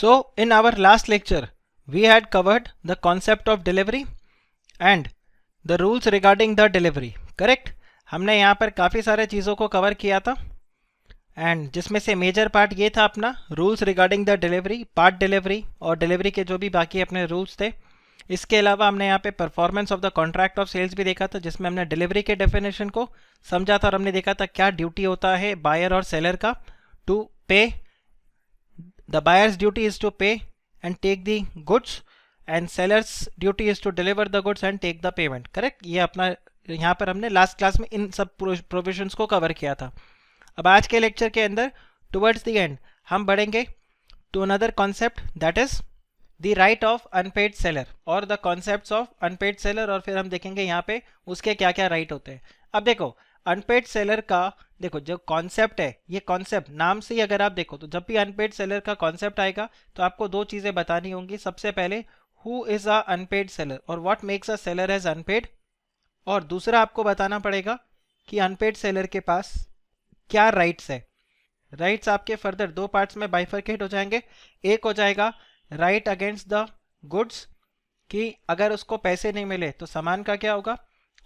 So in our last lecture, we had covered the concept of delivery and the rules regarding the delivery. Correct? हमने यहाँ पर काफ़ी सारे चीज़ों को कवर किया था एंड जिसमें से मेजर पार्ट ये था अपना rules regarding the delivery, part delivery और डिलीवरी के जो भी बाकी अपने रूल्स थे. इसके अलावा हमने यहाँ पे performance of the contract of sales भी देखा था जिसमें हमने डिलीवरी के डेफिनेशन को समझा था और हमने देखा था क्या ड्यूटी होता है बायर और सेलर का टू पे. The buyer's duty is to pay and take the goods and seller's duty is to deliver the goods and take the payment. Correct? ये अपना यहाँ पर हमने लास्ट क्लास में इन सब प्रोविजंस को कवर किया था. अब आज के लेक्चर के अंदर टुवर्ड्स द एंड हम बढ़ेंगे to another concept that is the right of unpaid seller और the concepts of unpaid seller और फिर हम देखेंगे यहाँ पे उसके क्या क्या राइट होते हैं. अब देखो अनपेड सेलर का देखो जो कॉन्सेप्ट है ये कॉन्सेप्ट नाम से ही अगर आप देखो तो जब भी अनपेड सेलर का कॉन्सेप्ट आएगा तो आपको दो चीज़ें बतानी होंगी. सबसे पहले who is a unpaid seller और what makes a seller as unpaid और दूसरा आपको बताना पड़ेगा कि अनपेड सेलर के पास क्या राइट्स है. राइट्स आपके फर्दर दो पार्ट्स में बाइफरकेट हो जाएंगे. एक हो जाएगा राइट अगेंस्ट द गुड्स कि अगर उसको पैसे नहीं मिले तो सामान का क्या होगा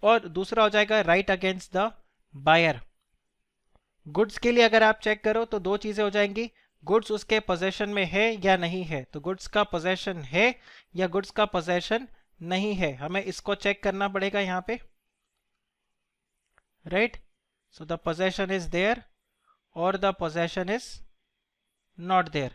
और दूसरा हो जाएगा right against the buyer. Goods के लिए अगर आप चेक करो तो दो चीज़ें हो जाएंगी. गुड्स उसके पोजेशन में है या नहीं है. तो गुड्स का पोजेशन है या गुड्स का पोजेशन नहीं है हमें इसको चेक करना पड़ेगा यहाँ पे. Right. So the possession is there और the possession is not there.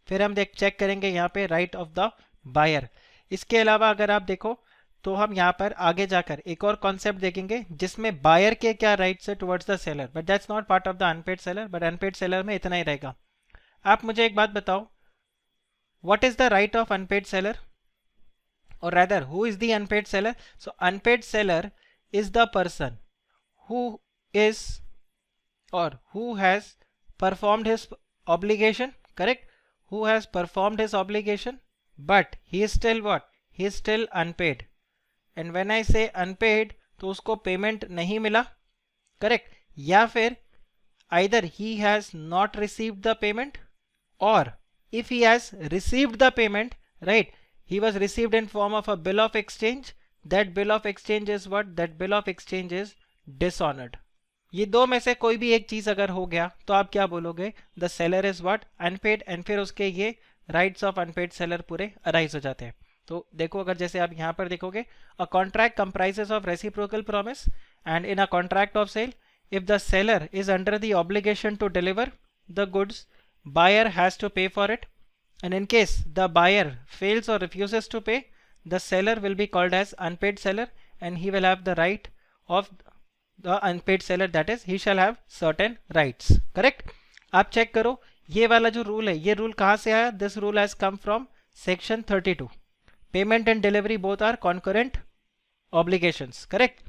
फिर हम चेक करेंगे यहाँ पे राइट ऑफ द बायर. इसके अलावा अगर आप देखो तो हम यहाँ पर आगे जाकर एक और कॉन्सेप्ट देखेंगे जिसमें बायर के क्या राइट्स है towards the seller. But that's not part of the unpaid seller. But unpaid seller में इतना ही रहेगा. आप मुझे एक बात बताओ what is the right of unpaid seller और rather who is the unpaid seller. So unpaid seller is the person who is और who has performed his obligation. Correct. Who has performed his obligation but he is still what he is still unpaid. And when I से unpaid तो उसको payment नहीं मिला. Correct. या फिर either he has not received the payment और if he has received the payment right he was received in form of a bill of exchange. That bill of exchange is what that bill of exchange is dishonoured. ये दो में से कोई भी एक चीज अगर हो गया तो आप क्या बोलोगे the seller is what unpaid and फिर उसके ये राइट्स ऑफ अनपेड सेलर पूरे अराइज हो जाते हैं. तो देखो अगर जैसे आप यहाँ पर देखोगे a contract comprises of reciprocal promise and in a contract of sale if the seller is under the obligation to deliver the goods buyer has to pay for it and in case the buyer fails और refuses to pay the seller will be called as unpaid seller and he will have the right of the unpaid seller that is he shall have certain rights. Correct. आप check करो ये वाला जो rule है ये rule कहाँ से आया. This rule has come from section 32. Payment and delivery both are concurrent obligations. Correct.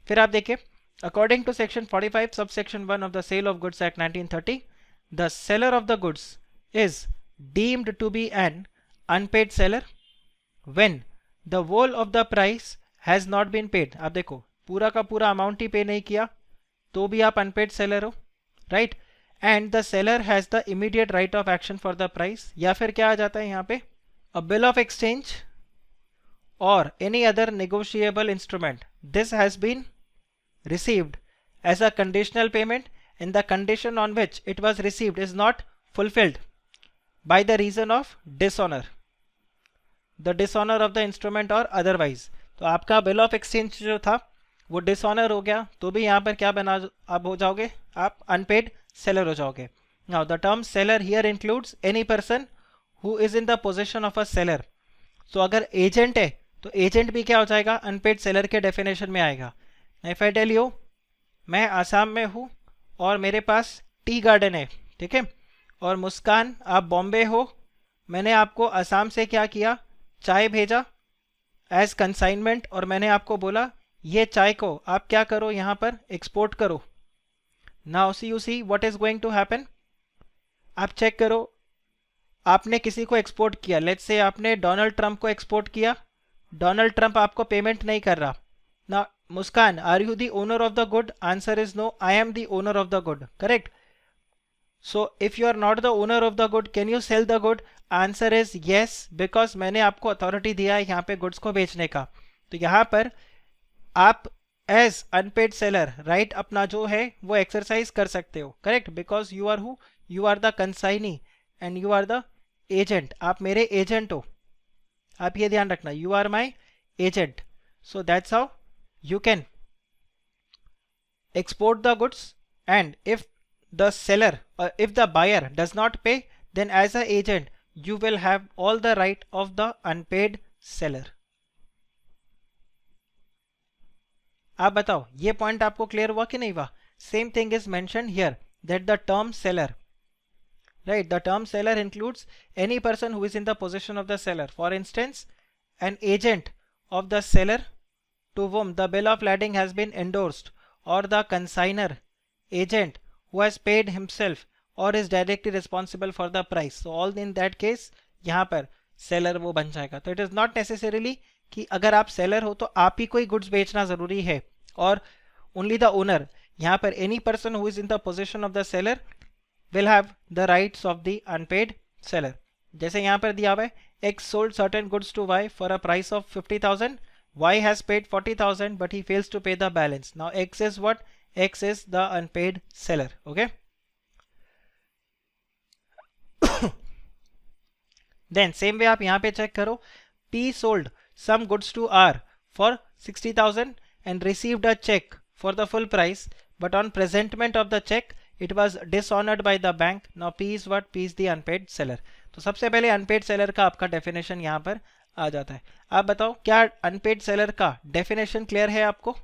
फिर आप देखिए according to section 45 sub section 1 of the sale of goods act 1930 the seller of the goods is deemed to be an unpaid seller when the whole of the price has not been paid. आप देखो पूरा का पूरा amount ही पे नहीं किया तो भी आप अनपेड सेलर हो. Right. And the seller has the immediate right of action for the price. या फिर क्या आ जाता है यहाँ पे अ bill of exchange or any other negotiable instrument. This has been received as a conditional payment and the condition on which it was received is not fulfilled by the reason of dishonor, the dishonor of the instrument or otherwise. तो आपका bill of exchange जो था वो dishonor हो गया तो भी यहाँ पर क्या बना आप हो जाओगे आप unpaid seller हो जाओगे. Now the term seller here includes any person who is in the possession of a seller. तो अगर एजेंट है तो एजेंट भी क्या हो जाएगा अनपेड सेलर के डेफिनेशन में आएगा. इफ आई टेल यू मैं आसाम में हूँ और मेरे पास टी गार्डन है. ठीक है. और मुस्कान आप बॉम्बे हो मैंने आपको आसाम से क्या किया चाय भेजा एज कंसाइनमेंट और मैंने आपको बोला ये चाय को आप क्या करो यहाँ पर एक्सपोर्ट करो. Now see you see what is going to happen. आप चेक करो आपने किसी को एक्सपोर्ट किया. लेट्स से आपने डोनाल्ड ट्रंप को एक्सपोर्ट किया. डोनाल्ड ट्रंप आपको पेमेंट नहीं कर रहा. ना Muskan are you the owner of the good. Answer is no. I am the owner of the good. Correct. So if you are not the owner of the good can you sell the good? Answer is yes, because मैंने आपको authority दिया है यहाँ पे goods को बेचने का। तो यहाँ पर आप एज अनपेड सेलर राइट अपना जो है वो एक्सरसाइज कर सकते हो, correct? Because you are who, you are the consignee and you are the agent. आप मेरे एजेंट हो, आप ये ध्यान रखना, you are my agent. So that's how you can export the goods, and if the seller if the buyer does not pay, then as a agent you will have all the right of the unpaid seller. आप बताओ ये point आपको clear हुआ कि नहीं हुआ? Same thing is mention here that the term seller, right, the term seller includes any person who is in the possession of the seller. For instance, an agent of the seller to whom the bill of lading has been endorsed, or the consignor agent who has paid himself or is directly responsible for the price. So all in that case यहाँ पर seller वो बन जाएगा। तो it is not necessarily कि अगर आप seller हो तो आप ही कोई goods बेचना ज़रूरी है, और only the owner, यहाँ पर any person who is in the possession of the seller will have the rights of the unpaid seller. जैसे यहाँ पर दिया हुआ है X sold certain goods to Y for a price of 50,000. Y has paid 40,000 but he fails to pay the balance. Now X is what? X is the unpaid seller. Okay. Then same way आप यहाँ पे check करो, P sold some goods to R for 60,000 and received a check for the full price, but on presentment of the check it was dishonored by the bank. Now P is what? P is the unpaid seller. तो सबसे पहले unpaid seller का आपका definition यहाँ पर आ जाता है। आप बताओ क्या अनपेड सेलर का डेफिनेशन क्लियर है आपको?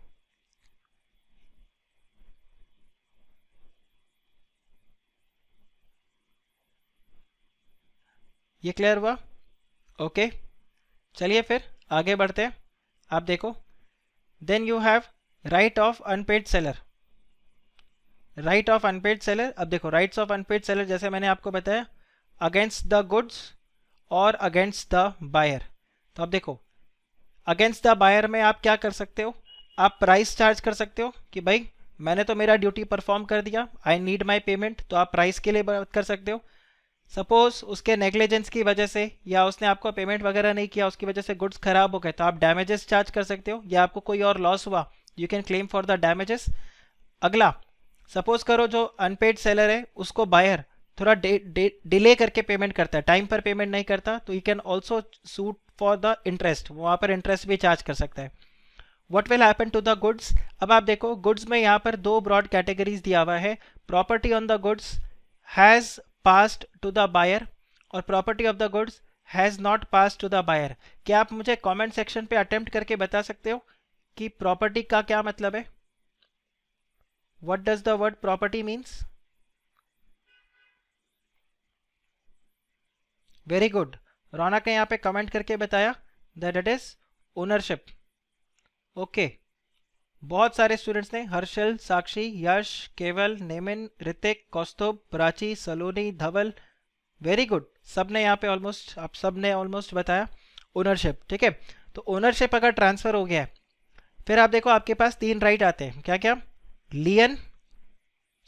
ये क्लियर हुआ? ओके, चलिए फिर आगे बढ़ते हैं। आप देखो, then you have right of unpaid seller. Right of unpaid seller, अब देखो राइट्स ऑफ अनपेड सेलर जैसे मैंने आपको बताया, अगेंस्ट द गुड्स और अगेंस्ट द बायर। तो अब देखो अगेंस्ट द बायर में आप क्या कर सकते हो? आप प्राइस चार्ज कर सकते हो कि भाई मैंने तो मेरा ड्यूटी परफॉर्म कर दिया, आई नीड माई पेमेंट, तो आप प्राइस के लिए बात कर सकते हो। सपोज उसके नेग्लिजेंस की वजह से या उसने आपको पेमेंट वगैरह नहीं किया, उसकी वजह से गुड्स खराब हो गए, तो आप डैमेजेस चार्ज कर सकते हो, या आपको कोई और लॉस हुआ, you can claim for the damages. अगला, सपोज करो जो अनपेड सेलर है उसको बायर थोड़ा डिले करके पेमेंट करता है, टाइम पर पेमेंट नहीं करता, तो you can also sue for the interest, वहाँ पर इंटरेस्ट भी चार्ज कर सकता है। What will happen to the goods? अब आप देखो गुड्स में यहाँ पर दो ब्रॉड कैटेगरीज दिया हुआ है, property on the goods has passed to the buyer और property of the goods has not passed to the buyer. क्या आप मुझे कमेंट सेक्शन पे अटेम्प्ट करके बता सकते हो कि प्रॉपर्टी का क्या मतलब है? What does the word property means? Very good, Raunak ने यहाँ पे कमेंट करके बताया that it is ownership. Okay, बहुत सारे स्टूडेंट्स ने, हर्षल, साक्षी, यश, केवल, नेमिन, ऋतिक, कौस्तुभ, प्राची, सलोनी, धवल, वेरी गुड, सब ने यहाँ पे ऑलमोस्ट, आप सब ने ऑलमोस्ट बताया ओनरशिप। ठीक है, तो ओनरशिप अगर ट्रांसफर हो गया है, फिर आप देखो आपके पास तीन राइट आते हैं, क्या क्या? Lien,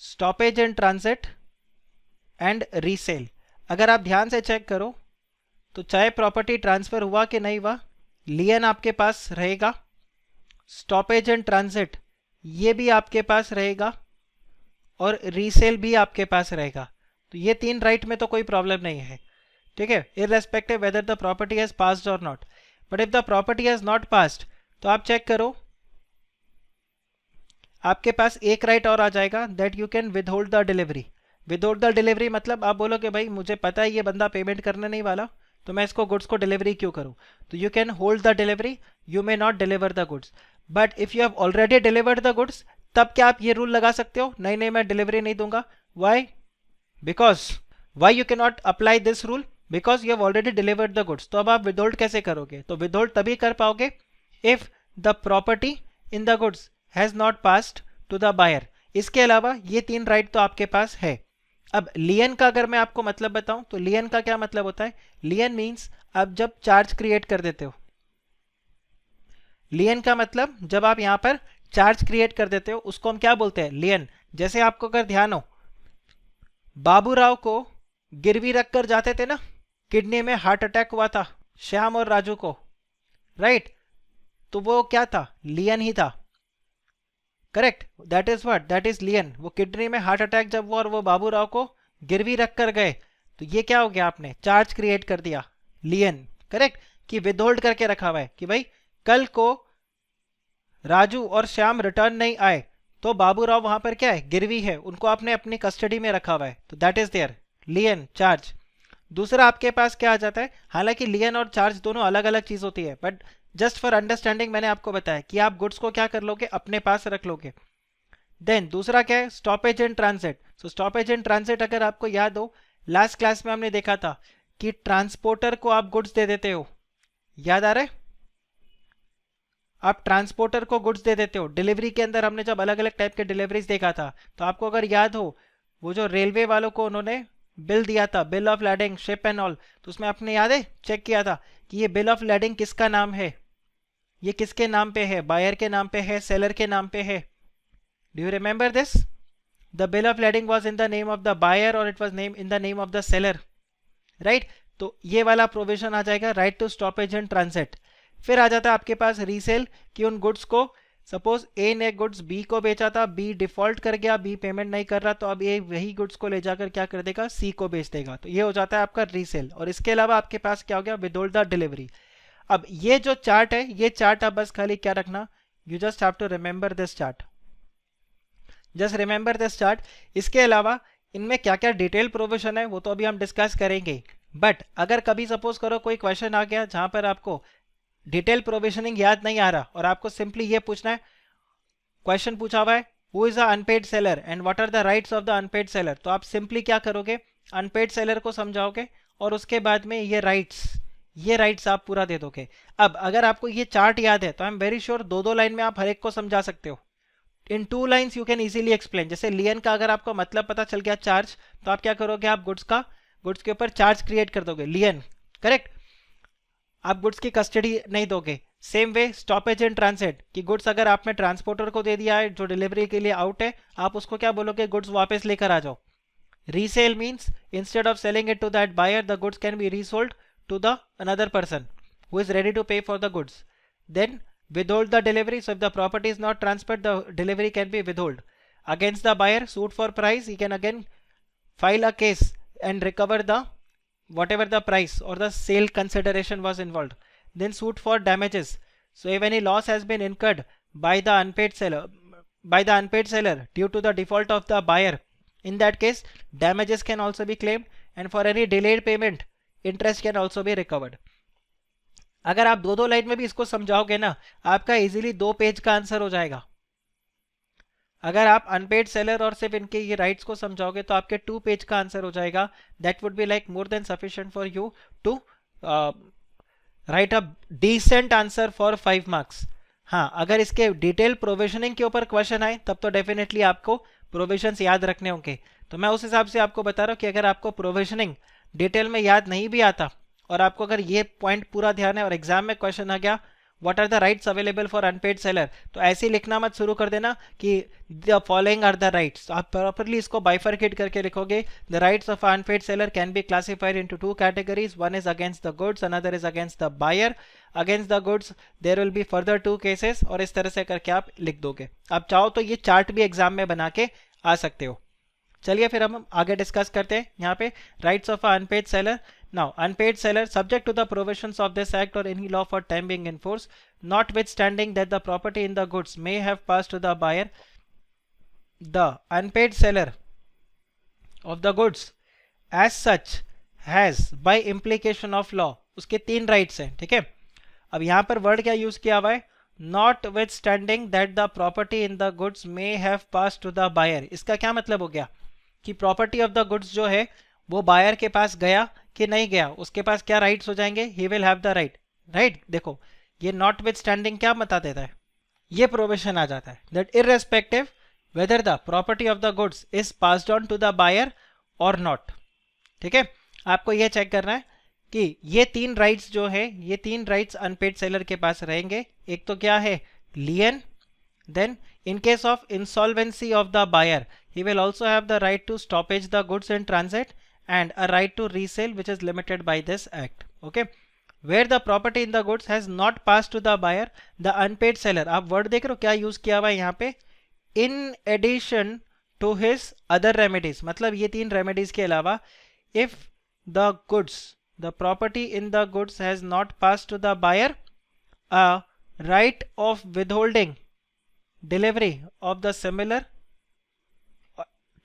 stoppage in transit and resale. अगर आप ध्यान से चेक करो तो चाहे प्रॉपर्टी ट्रांसफर हुआ कि नहीं हुआ, लियन आपके पास रहेगा, स्टॉपेज एंड ट्रांजिट ये भी आपके पास रहेगा, और रीसेल भी आपके पास रहेगा। तो ये तीन राइट में तो कोई प्रॉब्लम नहीं है। ठीक है, irrespective whether the property has passed और not. But if the property has not passed, तो आप चेक करो आपके पास एक राइट और आ जाएगा, that you can withhold the delivery. Withhold the delivery मतलब आप बोलोगे भाई मुझे पता है ये बंदा पेमेंट करने नहीं वाला, तो मैं इसको गुड्स को डिलीवरी क्यों करूं? तो you can hold the delivery, you may not deliver the goods. But if you have already delivered the goods, तब क्या आप ये रूल लगा सकते हो, नहीं नहीं मैं डिलीवरी नहीं दूंगा? Why? Because why you can not apply this rule? Because you have already delivered the goods. तो अब आप विदहोल्ड कैसे करोगे? तो विदहोल्ड तभी कर पाओगे if the property in the goods has not passed to the buyer. इसके अलावा ये तीन राइट तो आपके पास है। अब लियन का अगर मैं आपको मतलब बताऊं, तो लियन का क्या मतलब होता है? लियन मीन्स आप जब चार्ज क्रिएट कर देते हो, लियन का मतलब जब आप यहां पर चार्ज क्रिएट कर देते हो उसको हम क्या बोलते हैं? लियन। जैसे आपको अगर ध्यान हो, बाबूराव को गिरवी रख कर जाते थे ना, किडनी में हार्ट अटैक हुआ था श्याम और राजू को, राइट? तो वो क्या था? लियन ही था, correct? That is what, that is lien. वो किडनी में हार्ट अटैक जब हुआ और वो बाबूराव को गिरवी रख कर गए, तो ये क्या हो गया? आपने चार्ज क्रिएट कर दिया, लियन, करेक्ट? कि विदहोल्ड करके रखा हुआ है कि भाई कल को राजू और श्याम रिटर्न नहीं आए तो बाबूराव वहां पर क्या है? गिरवी है, उनको आपने अपनी कस्टडी में रखा हुआ है, तो दैट इज देयर लियन, चार्ज। दूसरा आपके पास क्या आ जाता है? हालांकि लियन और चार्ज दोनों अलग अलग चीज होती है, बट जस्ट फॉर अंडरस्टैंडिंग मैंने आपको बताया कि आप गुड्स को क्या कर लोगे? अपने पास रख लोगे। देन दूसरा क्या है? Stoppage in transit. So stoppage in transit अगर आपको याद हो, लास्ट क्लास में हमने देखा था कि ट्रांसपोर्टर को आप गुड्स दे देते हो, याद आ रहा है? आप ट्रांसपोर्टर को गुड्स दे देते हो। डिलीवरी के अंदर हमने जब अलग अलग टाइप के डिलीवरीज देखा था, तो आपको अगर याद हो, वो जो रेलवे वालों को उन्होंने बिल दिया था, bill of lading ship and all, तो उसमें आपने याद है चेक किया था कि ये बिल ऑफ लैडिंग किसका नाम है, ये किसके नाम पे है? बायर के नाम पे है, सेलर के नाम पे है? Do you remember this? The bill of lading was in the name of the buyer और it was name in the name of the seller, right? तो ये वाला प्रोविजन आ जाएगा, right to stoppage in transit. फिर आ जाता है आपके पास रीसेल, कि उन गुड्स को सपोज ए ने गुड्स बी को बेचा था, बी डिफॉल्ट कर गया, बी पेमेंट नहीं कर रहा, तो अब ये वही गुड्स को ले जाकर क्या कर देगा? सी को बेच देगा। तो ये हो जाता है आपका रीसेल। और इसके अलावा आपके पास क्या हो गया? Withhold the delivery. अब ये जो चार्ट है, ये चार्ट आप बस खाली क्या रखना, you just have to remember this chart, just remember this chart. इसके अलावा इनमें क्या क्या डिटेल प्रोविजन है वो तो अभी हम डिस्कस करेंगे, बट अगर कभी सपोज करो कोई क्वेश्चन आ गया जहां पर आपको डिटेल प्रोविजनिंग याद नहीं आ रहा और आपको सिंपली ये पूछना है, क्वेश्चन पूछा हुआ है who is a unpaid seller and what are the rights of the unpaid seller, तो आप सिंपली क्या करोगे? अनपेड सेलर को समझाओगे और उसके बाद में ये राइट्स आप पूरा दे दोगे। अब अगर आपको ये चार्ट याद है तो आई एम वेरी श्योर दो दो लाइन में आप हर एक को समझा सकते हो। इन 2 lines you can easily explain. जैसे लियन का अगर आपको मतलब पता चल गया चार्ज, तो आप क्या करोगे? आप गुड्स के ऊपर चार्ज क्रिएट कर दोगे, लियन, करेक्ट? आप गुड्स की कस्टडी नहीं दोगे। Same way stoppage in transit, कि गुड्स अगर आपने ट्रांसपोर्टर को दे दिया है जो डिलीवरी के लिए आउट है, आप उसको क्या बोलोगे? गुड्स वापस लेकर आ जाओ। Resale means instead of selling it to that buyer, the goods can be resold to the another person who is ready to pay for the goods. Then withhold the delivery. So if the property is not transferred, the delivery can be withhold. Against the buyer, suit for price, he can again file a case and recover the whatever the price or the sale consideration was involved. Then suit for damages. So if any loss has been incurred by the unpaid seller due to the default of the buyer, in that case damages can also be claimed, and for any delayed payment interest can also be recovered. अगर आप दो दो line में भी इसको समझाओगे ना, आपका easily 2 page का आंसर हो जाएगा। अगर आप अनपेड सेलर और सिर्फ इनके ये राइट्स को समझाओगे तो आपके 2 पेज का आंसर हो जाएगा। That would be like more than sufficient for you to write a decent answer for 5 marks. हाँ, अगर इसके डिटेल प्रोविजनिंग के ऊपर क्वेश्चन आए तब तो डेफिनेटली आपको प्रोविजंस याद रखने होंगे। तो मैं उस हिसाब से आपको बता रहा हूँ कि अगर आपको प्रोविजनिंग डिटेल में याद नहीं भी आता और आपको अगर ये पॉइंट पूरा ध्यान है और एग्जाम में क्वेश्चन आ गया what are the rights available for unpaid seller, तो ऐसे ही लिखना मत शुरू कर देना कि the following are the rights. आप प्रॉपरली इसको बाइफरकेट करके लिखोगे। The rights of unpaid seller can be classified into 2 categories, one is against the goods, another is against the buyer. Against the goods there will be further 2 cases, और इस तरह से करके आप लिख दोगे। आप चाहो तो ये चार्ट भी एग्जाम में बना के आ सकते हो। चलिए फिर हम आगे डिस्कस करते हैं यहाँ पे rights of unpaid seller. Now unpaid seller subject to the provisions of this act और any law for time being in force, notwithstanding that the property in the goods may have passed to the buyer, the unpaid seller of the goods as such has by implication of law, उसके 3 rights हैं, ठीक है। अब यहाँ पर word क्या use किया हुआ है? notwithstanding that the property in the goods may have passed to the buyer। इसका क्या मतलब हो गया कि प्रॉपर्टी ऑफ द गुड्स जो है वो बायर के पास गया कि नहीं गया, उसके पास क्या राइट्स हो जाएंगे? ही will have the right, right. देखो ये नॉट विथ स्टैंडिंग क्या बता देता है? ये प्रोविजन आ जाता है that irrespective whether the property of the goods is passed on to the buyer और नॉट, ठीक है। आपको ये चेक करना है कि ये 3 राइट्स जो है, ये 3 राइट्स अनपेड सेलर के पास रहेंगे। एक तो क्या है? Lien. Then in case of insolvency of the buyer, he will also have the right to stoppage the goods in transit and a right to resale which is limited by this act. Okay, where the property in the goods has not passed to the buyer, the unpaid seller, आप word देख रहे हो क्या use किया हुआ है यहाँ पे, in addition to his other remedies, मतलब ये तीन remedies के अलावा, if the goods, the property in the goods has not passed to the buyer, a right of withholding delivery of the similar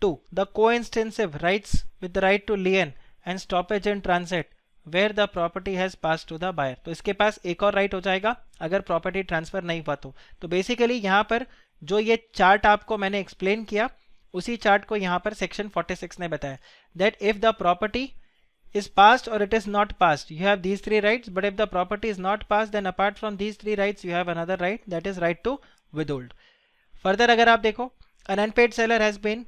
to the coextensive rights with the right to lien and stoppage in transit where the property has passed to the buyer. तो इसके पास एक और right हो जाएगा अगर property transfer नहीं हुआ तो बेसिकली यहाँ पर जो ये चार्ट आपको मैंने एक्सप्लेन किया उसी चार्ट को यहाँ पर सेक्शन 46 ने बताया that if the property is passed or it is not passed, you have these three rights, but if the property is not passed, then apart from these three rights you have another right, that is right to withhold. Further अगर आप देखो, an unpaid seller has been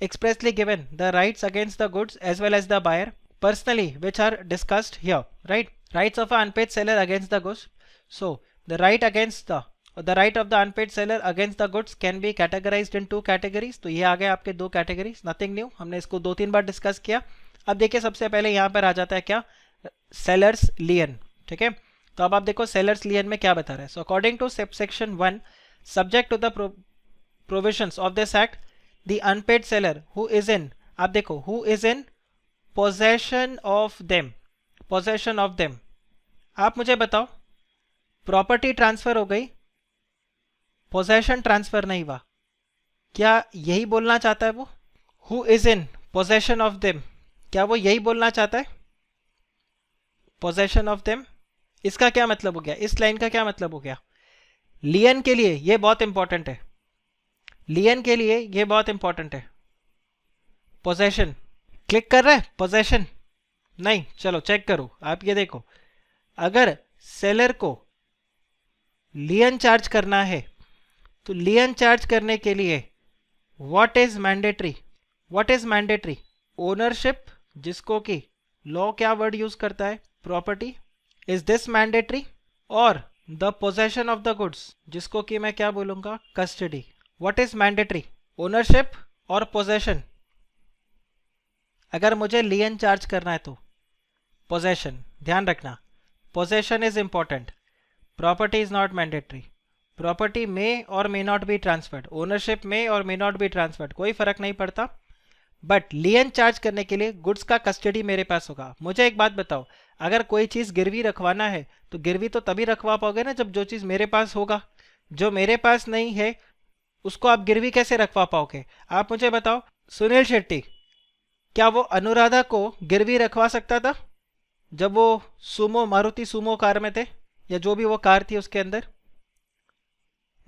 expressly given the rights against the goods as well as the buyer personally, which are discussed here, right? Rights of an unpaid seller against the goods. So the right against the right of the unpaid seller against the goods can be categorized in two categories. तो ये आ गए आपके दो categories, nothing new, हमने इसको 2-3 बार discuss किया. अब देखिए सबसे पहले यहाँ पर आ जाता है क्या, सेलर्स लियन. ठीक है, तो अब आप देखो सेलर्स लियन में क्या बता रहा है. So according to section 1, subject to the provisions of this act, the unpaid seller who is in, आप देखो who is in possession of them, possession of them. आप मुझे बताओ प्रॉपर्टी ट्रांसफर हो गई, पोजेशन ट्रांसफर नहीं हुआ, क्या यही बोलना चाहता है वो, who is in possession of them, क्या वो यही बोलना चाहता है, पोजेशन ऑफ देम. इसका क्या मतलब हो गया, इस लाइन का क्या मतलब हो गया. लियन के लिए ये बहुत इंपॉर्टेंट है, लियन के लिए ये बहुत इंपॉर्टेंट है. पोजेशन क्लिक कर रहा है, पोजेशन नहीं, चलो चेक करो. आप ये देखो, अगर सेलर को लियन चार्ज करना है तो लियन चार्ज करने के लिए what is mandatory, what is mandatory, ownership, जिसको कि लॉ क्या वर्ड यूज करता है, प्रॉपर्टी, इज दिस मैंडेटरी, और the possession of the goods, जिसको कि मैं क्या बोलूंगा, custody. What is mandatory, ownership और पोजेशन. अगर मुझे लियन चार्ज करना है तो पोजेशन, ध्यान रखना possession is important, property is not mandatory. Property में और may not be transferred, ownership में और मे नॉट बी ट्रांसफर्ड, कोई फर्क नहीं पड़ता. बट लियन चार्ज करने के लिए गुड्स का कस्टडी मेरे पास होगा. मुझे एक बात बताओ, अगर कोई चीज़ गिरवी रखवाना है तो गिरवी तो तभी रखवा पाओगे ना जब जो चीज़ मेरे पास होगा. जो मेरे पास नहीं है उसको आप गिरवी कैसे रखवा पाओगे. आप मुझे बताओ, सुनील शेट्टी क्या वो अनुराधा को गिरवी रखवा सकता था जब वो सुमो, मारुति सुमो कार में थे, या जो भी वो कार थी उसके अंदर.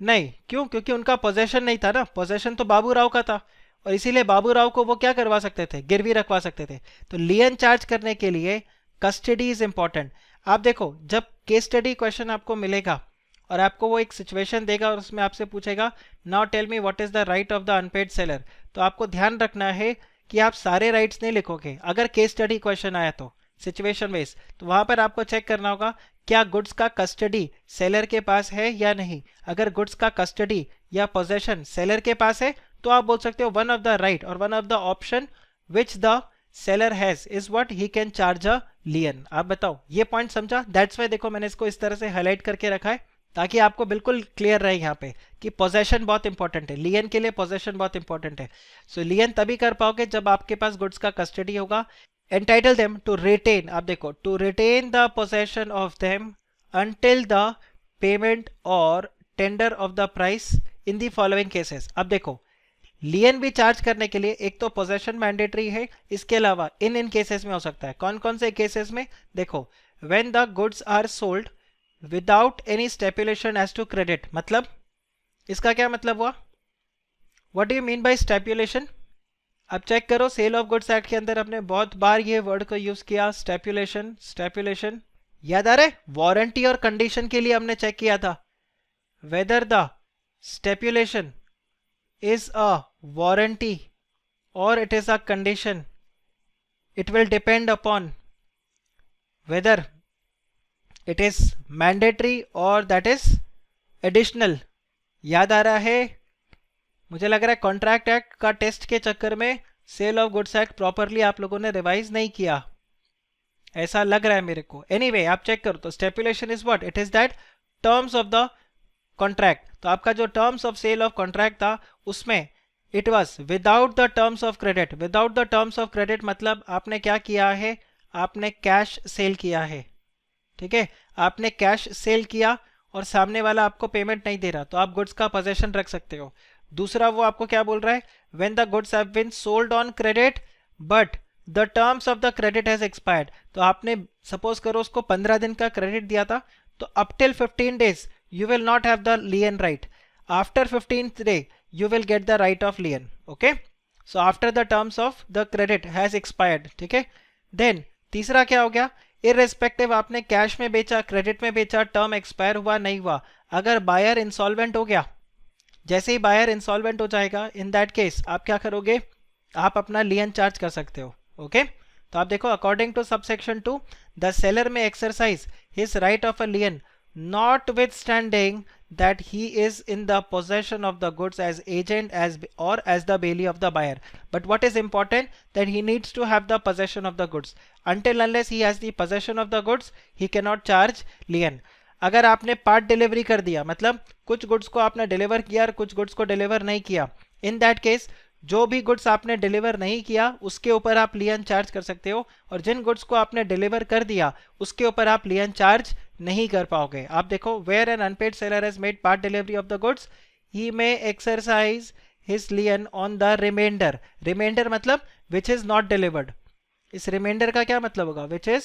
नहीं, क्यों, क्योंकि उनका पोजेशन नहीं था ना, पोजेशन तो बाबू राव का था, और इसीलिए बाबू राव को वो क्या करवा सकते थे, गिरवी रखवा सकते थे. तो लियन चार्ज करने के लिए कस्टडी इज इंपॉर्टेंट. आप देखो जब केस स्टडी क्वेश्चन आपको मिलेगा और आपको वो एक सिचुएशन देगा और उसमें आपसे पूछेगा now tell me what is the right of the unpaid seller, तो आपको ध्यान रखना है कि आप सारे राइट्स नहीं लिखोगे. अगर केस स्टडी क्वेश्चन आया तो सिचुएशन बेस, तो वहां पर आपको चेक करना होगा क्या गुड्स का कस्टडी सेलर के पास है या नहीं. अगर गुड्स का कस्टडी या पोजेशन सेलर के पास है तो आप बोल सकते हो वन ऑफ द राइट और one of the option which the seller has is what he can charge a lien. आप बताओ ये पॉइंट समझा. दैट्स वाई देखो मैंने इसको इस तरह से हाईलाइट करके रखा है ताकि आपको बिल्कुल क्लियर रहे यहाँ पे कि पोजेशन बहुत इंपॉर्टेंट है, लियन के लिए पोजेशन बहुत इंपॉर्टेंट है. सो लियन तभी कर पाओगे जब आपके पास गुड्स का कस्टडी होगा. entitle them to retain, आप देखो to retain the possession of them until the payment or tender of the price in the following cases. अब देखो लियन भी चार्ज करने के लिए एक तो पोजेशन मैंडेटरी है, इसके अलावा इन केसेस में हो सकता है. कौन कौन से केसेस में, देखो when the goods are sold without any stipulation as to credit, मतलब इसका क्या मतलब हुआ, what do you mean by stipulation. अब चेक करो सेल ऑफ गुड्स एक्ट के अंदर हमने बहुत बार ये वर्ड को यूज किया, स्टेपुलेशन. स्टेपुलेशन याद आ रहा है, वारंटी और कंडीशन के लिए हमने चेक किया था whether the stipulation is a warranty और it is a condition. It will depend upon whether it is mandatory और दैट इज एडिशनल. याद आ रहा है, मुझे लग रहा है कॉन्ट्रैक्ट एक्ट का टेस्ट के चक्कर में sale of goods act properly आप लोगों ने रिवाइज नहीं किया, ऐसा लग रहा है मेरे को। एनीवे आप चेक करो तो stipulation is what, it is that terms of the contract. तो आपका जो terms of sale of contract था उसमें it was without the terms of credit. Without the terms of credit मतलब आपने क्या किया है, आपने कैश सेल किया है, ठीक है, आपने कैश सेल किया और सामने वाला आपको पेमेंट नहीं दे रहा, तो आप गुड्स का पोजेशन रख सकते हो। दूसरा वो आपको क्या बोल रहा है, when the goods have been sold on credit but the terms of the credit has expired. तो आपने सपोज करो उसको 15 दिन का क्रेडिट दिया था, तो up till 15 days you will not have the lien right. After 15th day you will get the right of lien. Okay, so after the terms of the credit has expired, ठीक है। then तीसरा क्या हो गया, irrespective आपने cash में बेचा, credit में बेचा, टर्म एक्सपायर हुआ नहीं हुआ, अगर बायर इंसॉल्वेंट हो गया, जैसे ही बायर इंसॉल्वेंट हो जाएगा, इन दैट केस आप क्या करोगे, आप अपना लियन चार्ज कर सकते हो। ओके तो आप देखो according to subsection 2 the seller में exercise his right of a lien notwithstanding that he is in the possession of the goods as agent or as the bailee of the buyer. But what is important, that he needs to have the possession of the goods. Until unless he has the possession of the goods he cannot charge lien. अगर आपने part delivery कर दिया, मतलब कुछ goods को आपने deliver किया और कुछ गुड्स को डिलीवर नहीं किया, इन दैट केस जो भी गुड्स आपने डिलीवर नहीं किया उसके ऊपर आप लियन चार्ज कर सकते हो, और जिन गुड्स को आपने डिलीवर कर दिया उसके ऊपर आप लियन चार्ज नहीं कर पाओगे। आप देखो, where an unpaid seller has made part delivery of the goods he may exercise his lien on the reminder. Reminder मतलब विच इज नॉट डिलीवर्ड। इस रिमाइंडर का क्या मतलब होगा, which is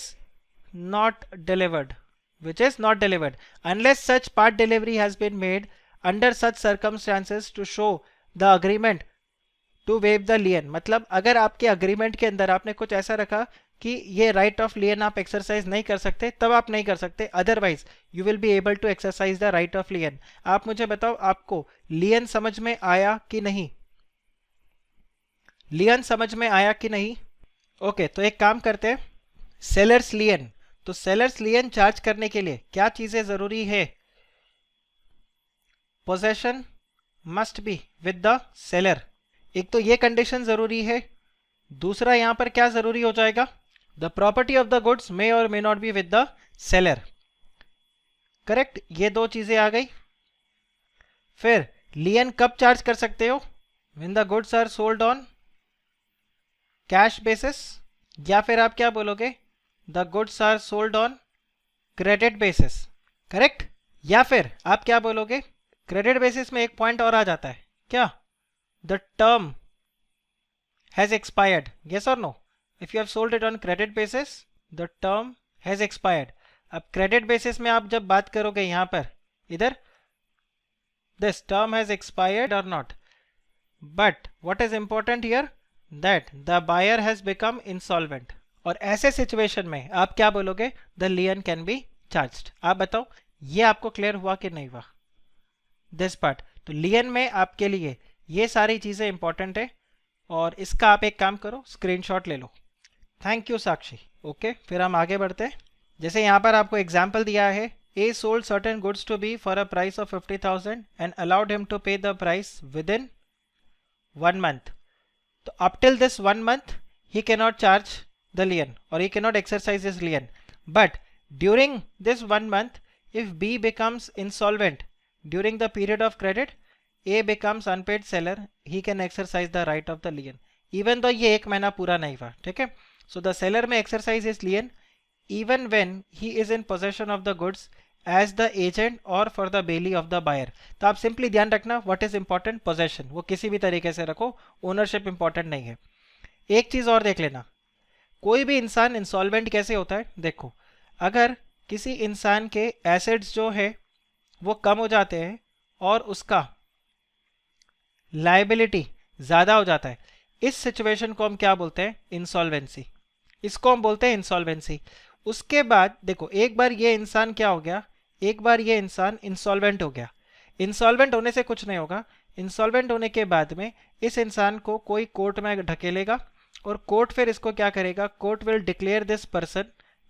not delivered, which is not delivered unless such part delivery has been made under such circumstances to show the agreement to waive the lien। मतलब अगर आपके agreement के अंदर आपने कुछ ऐसा रखा कि ये राइट ऑफ लियन आप एक्सरसाइज नहीं कर सकते, तब आप नहीं कर सकते, otherwise you will be able to exercise the right of lien. आप मुझे बताओ आपको लियन समझ में आया कि नहीं, लियन समझ में आया कि नहीं। ओके तो एक काम करते हैं, सेलर्स लियन। तो सेलर्स लियन चार्ज करने के लिए क्या चीजें जरूरी है, possession must be with the seller, एक तो ये कंडीशन जरूरी है। दूसरा यहां पर क्या जरूरी हो जाएगा, the property of the goods may or may not be with the seller. Correct, ये दो चीजें आ गई। फिर लियन कब चार्ज कर सकते हो, when the goods are sold on cash basis, या फिर आप क्या बोलोगे, the goods are sold on credit basis. Correct, या फिर आप क्या बोलोगे, क्रेडिट बेसिस में एक पॉइंट और आ जाता है क्या, the term has expired, yes or no. If you have sold it on credit basis the term has expired. अब क्रेडिट बेसिस में आप जब बात करोगे यहां पर इधर, this term has expired or not, but what is important here, that the buyer has become insolvent. और ऐसे सिचुएशन में आप क्या बोलोगे, the lien can be charged. आप बताओ ये आपको क्लियर हुआ कि नहीं हुआ दिस पार्ट। तो लियन में आपके लिए ये सारी चीजें इंपॉर्टेंट है, और इसका आप एक काम करो, स्क्रीनशॉट ले लो। Thank you Sakshi. ओके फिर हम आगे बढ़ते हैं। जैसे यहाँ पर आपको एग्जाम्पल दिया है, A sold certain goods to B for a price of 50,000 and allowed him to pay the price within 1 month। तो up till this 1 month he can not charge the lien or he cannot exercise his lien, but during this 1 month if B becomes insolvent during the period of credit, A becomes unpaid seller, he can exercise the right of the lien even though ये 1 महीना पूरा नहीं हुआ। ठीक है, so the seller may exercise his lien even when he is in possession of the goods as the agent or for the bailee of the buyer। तो आप simply ध्यान रखना, what is important, possession, वो किसी भी तरीके से रखो, ओनरशिप इंपॉर्टेंट नहीं है। एक चीज और देख लेना, कोई भी इंसान इंसॉल्वेंट कैसे होता है, देखो अगर किसी इंसान के एसेट्स जो है वो कम हो जाते हैं और उसका लायबिलिटी ज़्यादा हो जाता है, इस सिचुएशन को हम क्या बोलते हैं, इंसॉल्वेंसी। इसको हम बोलते हैं इंसॉल्वेंसी। उसके बाद देखो एक बार ये इंसान क्या हो गया, एक बार ये इंसान इंसॉल्वेंट हो गया, इंसॉल्वेंट होने से कुछ नहीं होगा, इंसॉल्वेंट होने के बाद में इस इंसान को कोई कोर्ट में ढकेलेगा और कोर्ट फिर इसको क्या करेगा, court will declare this person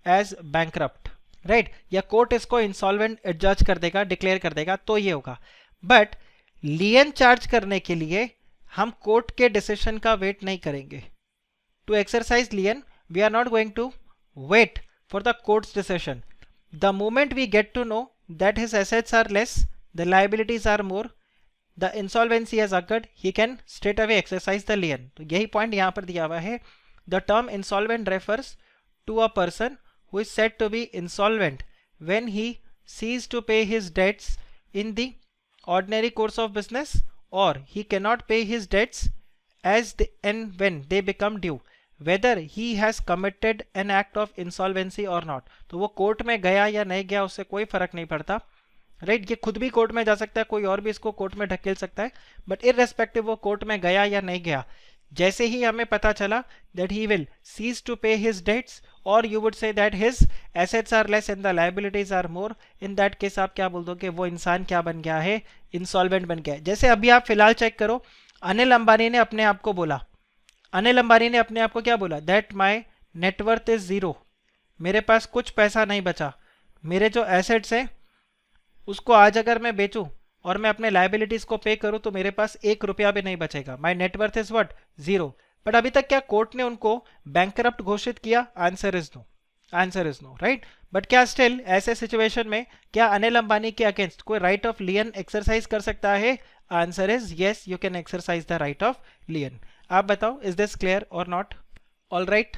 as bankrupt, right, या कोर्ट इसको इंसॉल्वेंट जज कर देगा, डिक्लेयर कर देगा, तो ये होगा। बट लियन चार्ज करने के लिए हम कोर्ट के डिसीजन का वेट नहीं करेंगे. To exercise lien we are not going to wait for the courts decision. The moment we get to know that his assets are less, the liabilities are more, the insolvency has occurred, he can straight away exercise the lien. तो यही point यहाँ पर दिया हुआ है. The term insolvent refers to a person who is said to be insolvent when he ceases to pay his debts in the ordinary course of business, or he cannot pay his debts as and when they become due, whether he has committed an act of insolvency or not. तो वो court में गया या नहीं गया उससे कोई फर्क नहीं पड़ता, राइट. ये खुद भी कोर्ट में जा सकता है, कोई और भी इसको कोर्ट में ढकेल सकता है, बट इररेस्पेक्टिव वो कोर्ट में गया या नहीं गया, जैसे ही हमें पता चला that he will cease to pay his debts, or you would say that his assets are less and the liabilities are more, in that case आप क्या बोल दोगे, वो इंसान क्या बन गया है, इंसॉल्वेंट बन गया है. जैसे अभी आप फिलहाल चेक करो, अनिल अंबानी ने अपने आप को बोला, अनिल अंबानी ने अपने आप को क्या बोला, that my net worth is zero, मेरे पास कुछ पैसा नहीं बचा, मेरे जो एसेट्स हैं उसको आज अगर मैं बेचूं और मैं अपने लाइबिलिटीज को पे करूं तो मेरे पास 1 रुपया भी नहीं बचेगा. My net worth is what, zero. But अभी तक क्या कोर्ट ने उनको बैंकरप्ट घोषित किया? Answer is no, answer is no, right. But क्या स्टिल ऐसे सिचुएशन में क्या अनिल अंबानी के अगेंस्ट कोई राइट ऑफ लियन एक्सरसाइज कर सकता है? Answer is yes, you can exercise the right of lien. आप बताओ, is this clear or not? All right.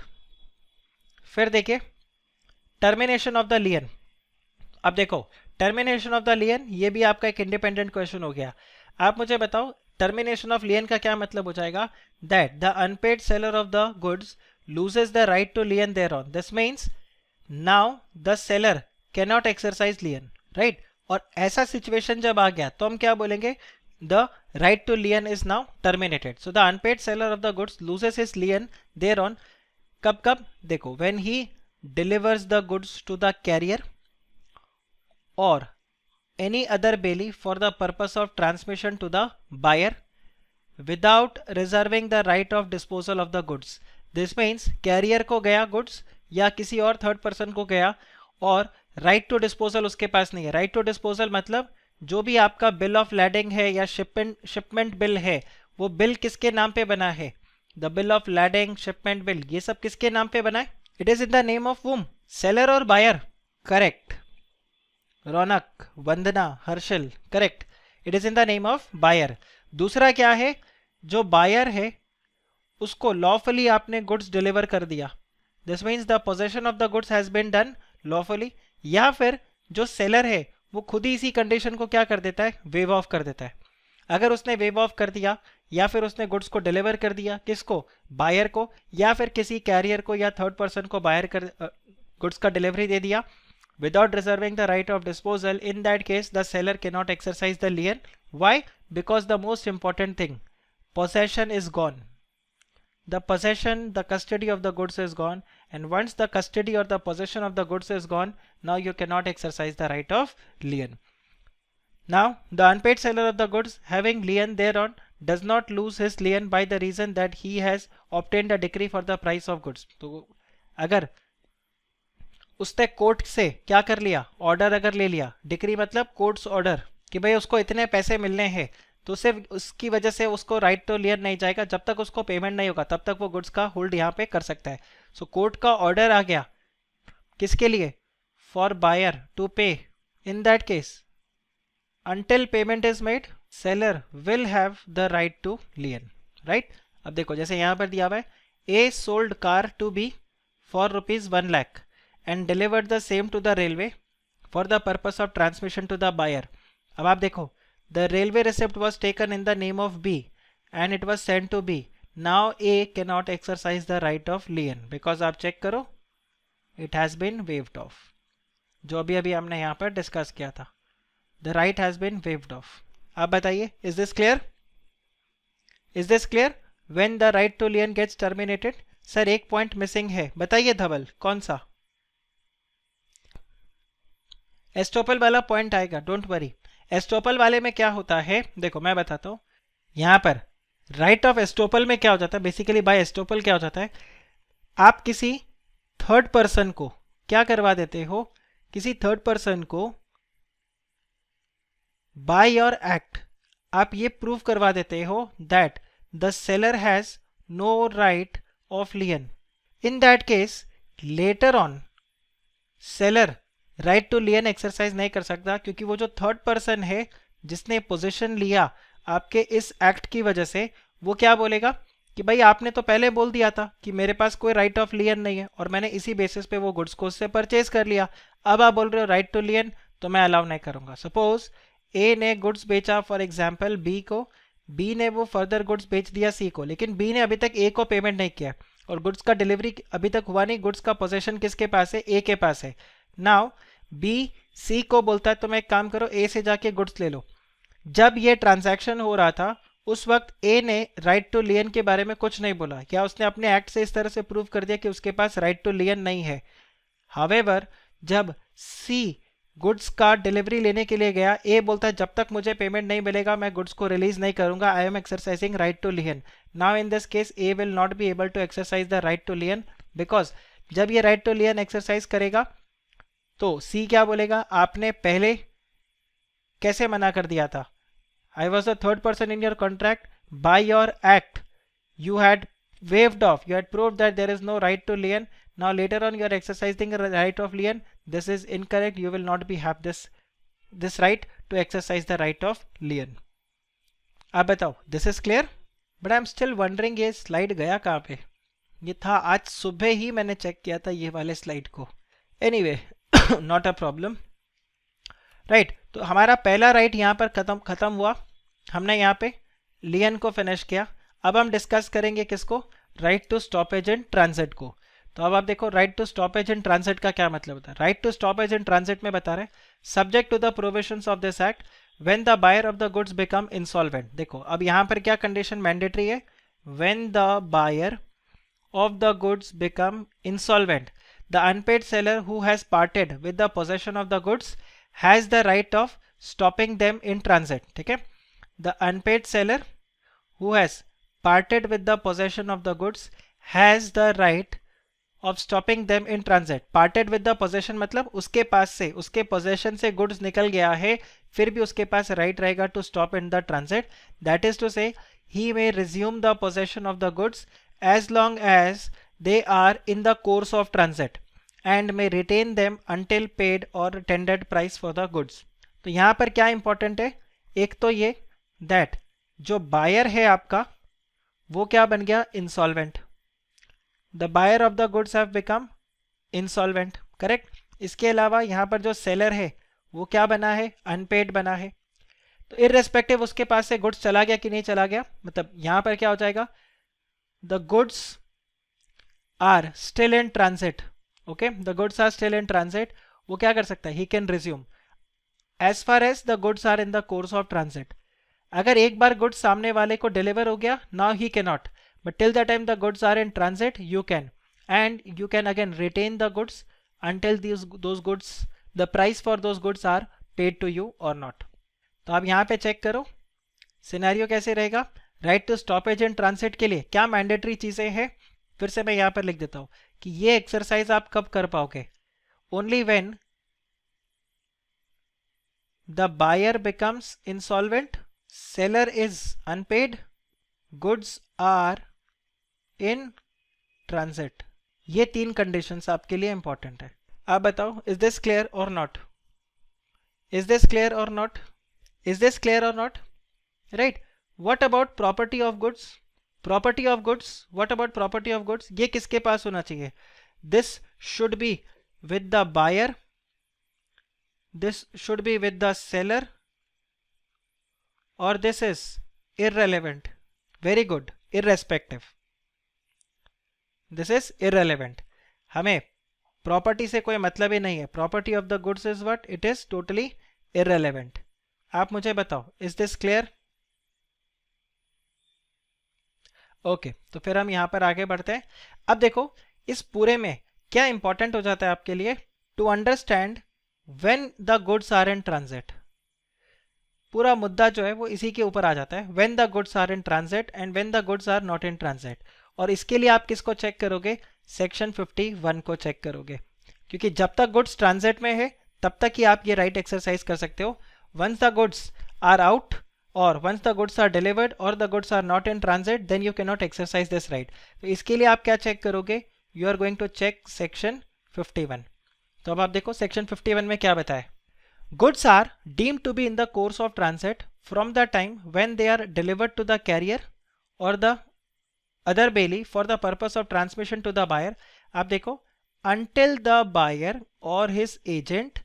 फिर देखिए टर्मिनेशन ऑफ द लियन. अब देखो टर्मिनेशन ऑफ द लियन, ये भी आपका एक इंडिपेंडेंट क्वेश्चन हो गया. आप मुझे बताओ टर्मिनेशन ऑफ लियन का क्या मतलब हो जाएगा? That the unpaid seller of the goods loses the right to lien thereon. This means now the seller can not exercise lien, right. और ऐसा सिचुएशन जब आ गया तो हम क्या बोलेंगे? The right to lien is now terminated. So the unpaid seller of the goods loses his lien thereon. कब कब? देखो, when he delivers the goods to the carrier or any other bailee for the purpose of transmission to the buyer without reserving the right of disposal of the goods. This means carrier को गया goods या किसी और third person को गया और right to disposal उसके पास नहीं है. right to disposal मतलब जो भी आपका बिल ऑफ लैडिंग है या शिपमेंट बिल है, वो बिल किसके नाम पे बना है? The bill of lading, shipment bill, ये सब किसके नाम पे बना है? It is in the name of whom? Seller or buyer? Correct. Raunak, Vandana, Harshal, correct. It is in the name of buyer. दूसरा क्या है? जो बायर है उसको लॉफुली आपने गुड्स डिलीवर कर दिया. This means the possession of the goods has been done lawfully. या फिर जो सेलर है वो खुद ही इसी कंडीशन को क्या कर देता है? वेव ऑफ कर देता है. अगर उसने वेव ऑफ कर दिया या फिर उसने गुड्स को डिलीवर कर दिया, किसको? बायर को, या फिर किसी कैरियर को या थर्ड पर्सन को बायर कर गुड्स का डिलीवरी दे दिया without reserving the right of disposal, in that case the seller cannot exercise the lien. Why? Because the most important thing, possession is gone. The possession, the custody of the goods is gone, and once the custody or the possession of the goods is gone, now you cannot exercise the right of lien. Now the unpaid seller of the goods having lien thereon does not lose his lien by the reason that he has obtained a decree for the price of goods. तो अगर उसने court से क्या कर लिया? Order अगर ले लिया, डिक्री मतलब कोर्ट्स ऑर्डर, कि भाई उसको इतने पैसे मिलने हैं, तो सिर्फ उसकी वजह से उसको राइट टू लियन नहीं जाएगा. जब तक उसको पेमेंट नहीं होगा तब तक वो गुड्स का होल्ड यहाँ पे कर सकता है. सो कोर्ट का ऑर्डर आ गया किसके लिए? फॉर बायर टू पे. इन that case until payment is made, seller will have the right to lien, right? अब देखो जैसे यहाँ पर दिया हुआ है, A sold car to B for ₹1 lakh and delivered the same to the railway for the purpose of transmission to the buyer. अब आप देखो, the railway receipt was taken in the name of B and it was sent to B. Now A cannot exercise the right of lien because आप check करो, it has been waived off. जो अभी अभी हमने यहाँ पर discuss किया था, the right has been waived off. आप बताइए, is this clear? Is this clear? When the right to lien gets terminated. Sir एक पॉइंट मिसिंग है, बताइए धवल, कौन सा? एस्टोपल वाला पॉइंट आएगा, डोंट वरी. एस्टोपल वाले में क्या होता है, देखो मैं बताता हूं. यहां पर राइट ऑफ एस्टोपल में क्या हो जाता है, बेसिकली बाय एस्टोपल क्या हो जाता है, आप किसी थर्ड पर्सन को क्या करवा देते हो, किसी थर्ड पर्सन को बाय योर एक्ट आप ये प्रूव करवा देते हो that the seller has no right of lien. In that case later on seller right to lien exercise नहीं कर सकता, क्योंकि वो जो थर्ड पर्सन है जिसने पोजीशन लिया आपके इस एक्ट की वजह से, वो क्या बोलेगा कि भाई आपने तो पहले बोल दिया था कि मेरे पास कोई राइट ऑफ लियन नहीं है और मैंने इसी बेसिस पे वो गुड्स को उससे परचेज कर लिया। अब आप बोल रहे हो राइट टू लियन, तो मैं अलाउ नहीं करूंगा। सपोज ए ने गुड्स बेचा फॉर एग्जाम्पल बी को, बी ने वो फर्दर गुड्स बेच दिया सी को, लेकिन बी ने अभी तक ए को पेमेंट नहीं किया और गुड्स का डिलीवरी अभी तक हुआ नहीं, गुड्स का पोजेशन किसके पास है, ए के पास है। नाउ बी सी को बोलता है तुम एक काम करो, ए से जाके गुड्स ले लो। जब ये ट्रांजैक्शन हो रहा था उस वक्त ए ने राइट टू लियन के बारे में कुछ नहीं बोला, क्या उसने अपने एक्ट से इस तरह से प्रूव कर दिया कि उसके पास राइट टू लियन नहीं है। हावेवर जब सी गुड्स का डिलीवरी लेने के लिए गया, ए बोलता है जब तक मुझे पेमेंट नहीं मिलेगा मैं गुड्स को रिलीज नहीं करूंगा, I am exercising right to lien. Now in this case A will not be able to exercise the right to lien, because जब ये राइट टू लियन एक्सरसाइज करेगा तो सी क्या बोलेगा, आपने पहले कैसे मना कर दिया था, I was the third person in your contract, bye your act you had waived off, you had proved that there is no right to lien, now later on you are exercising the right of lien, this is incorrect, you will not be have this right to exercise the right of lien। आप बताओ this is clear, but I am still wondering ये slide गया कहाँ पे, ये था आज सुबह ही मैंने चेक किया था ये वाले स्लाइड को। anyway not a problem, right? तो हमारा पहला राइट यहाँ पर खत्म हुआ, हमने यहाँ पे लियन को फिनिश किया। अब हम डिस्कस करेंगे किसको, right to stoppage in transit को। तो अब आप देखो right to stoppage in transit का क्या मतलब होता है। Right to stoppage in transit में बता रहे subject to the provisions of this act when the buyer of the goods become insolvent. देखो अब यहाँ पर क्या कंडीशन मैंडेटरी है, when the buyer of the goods become insolvent the unpaid seller who has parted with the possession of the goods has the right of stopping them in transit. ठीक है, the unpaid seller who has parted with the possession of the goods has the right of stopping them in transit। parted with the possession मतलब उसके पास से, उसके possession से goods निकल गया है, फिर भी उसके पास right रहेगा to stop in the transit। that is to say he may resume the possession of the goods as long as they are in the course of transit and may retain them until paid or tendered price for the goods। तो यहाँ पर क्या important है, एक तो ये that जो buyer है आपका वो क्या बन गया, insolvent, the buyer of the goods have become insolvent, correct. इसके अलावा यहाँ पर जो सेलर है वो क्या बना है, अनपेड बना है। तो इररेस्पेक्टिव उसके पास से गुड्स चला गया कि नहीं चला गया, मतलब यहाँ पर क्या हो जाएगा, the goods are still in transit. Okay, the goods are still in transit, वो क्या कर सकता है, he can resume as far as the goods are in the course of transit. अगर एक बार गुड्स सामने वाले को डिलीवर हो गया, now he can not, but till the time the goods are in transit you can, and you can again retain the goods until those goods the price for those goods are paid to you और not. तो आप यहाँ पे check करो scenario कैसे रहेगा। Right to stoppage in transit के लिए क्या मैंडेटरी चीजें हैं, फिर से मैं यहाँ पर लिख देता हूँ कि ये एक्सरसाइज आप कब कर पाओगे, only when the buyer becomes insolvent, seller is unpaid, goods are in transit। ये तीन कंडीशंस आपके लिए इंपॉर्टेंट है। आप बताओ is this clear or not, is this clear or not, is this clear or not, right. What about property of goods, property of goods, what about property of goods, ये किसके पास होना चाहिए, this should be with the buyer, this should be with the seller, or this is irrelevant, very good, irrespective, this is irrelevant। हमें property से कोई मतलब ही नहीं है, property of the goods is what, it is totally irrelevant। आप मुझे बताओ इज दिस क्लियर, ओके। तो फिर हम यहां पर आगे बढ़ते हैं। अब देखो इस पूरे में क्या इंपॉर्टेंट हो जाता है आपके लिए, to understand when the goods are in transit. पूरा मुद्दा जो है वो इसी के ऊपर आ जाता है, when the goods are in transit and when the goods are not in transit. और इसके लिए आप किसको चेक करोगे, सेक्शन 51 को चेक करोगे, क्योंकि जब तक गुड्स ट्रांजिट में है तब तक ही आप ये राइट एक्सरसाइज कर सकते हो। Once the goods are out और once the goods are delivered or the goods are not in transit, then you cannot exercise this right. तो इसके लिए आप क्या चेक करोगे? You are going to check section 51. तो अब आप देखो section 51 में क्या बताया. Goods are deemed to be in the course of transit from the time when they are delivered to the carrier or the other bailee for the purpose of transmission to the buyer. आप देखो, until the buyer or his agent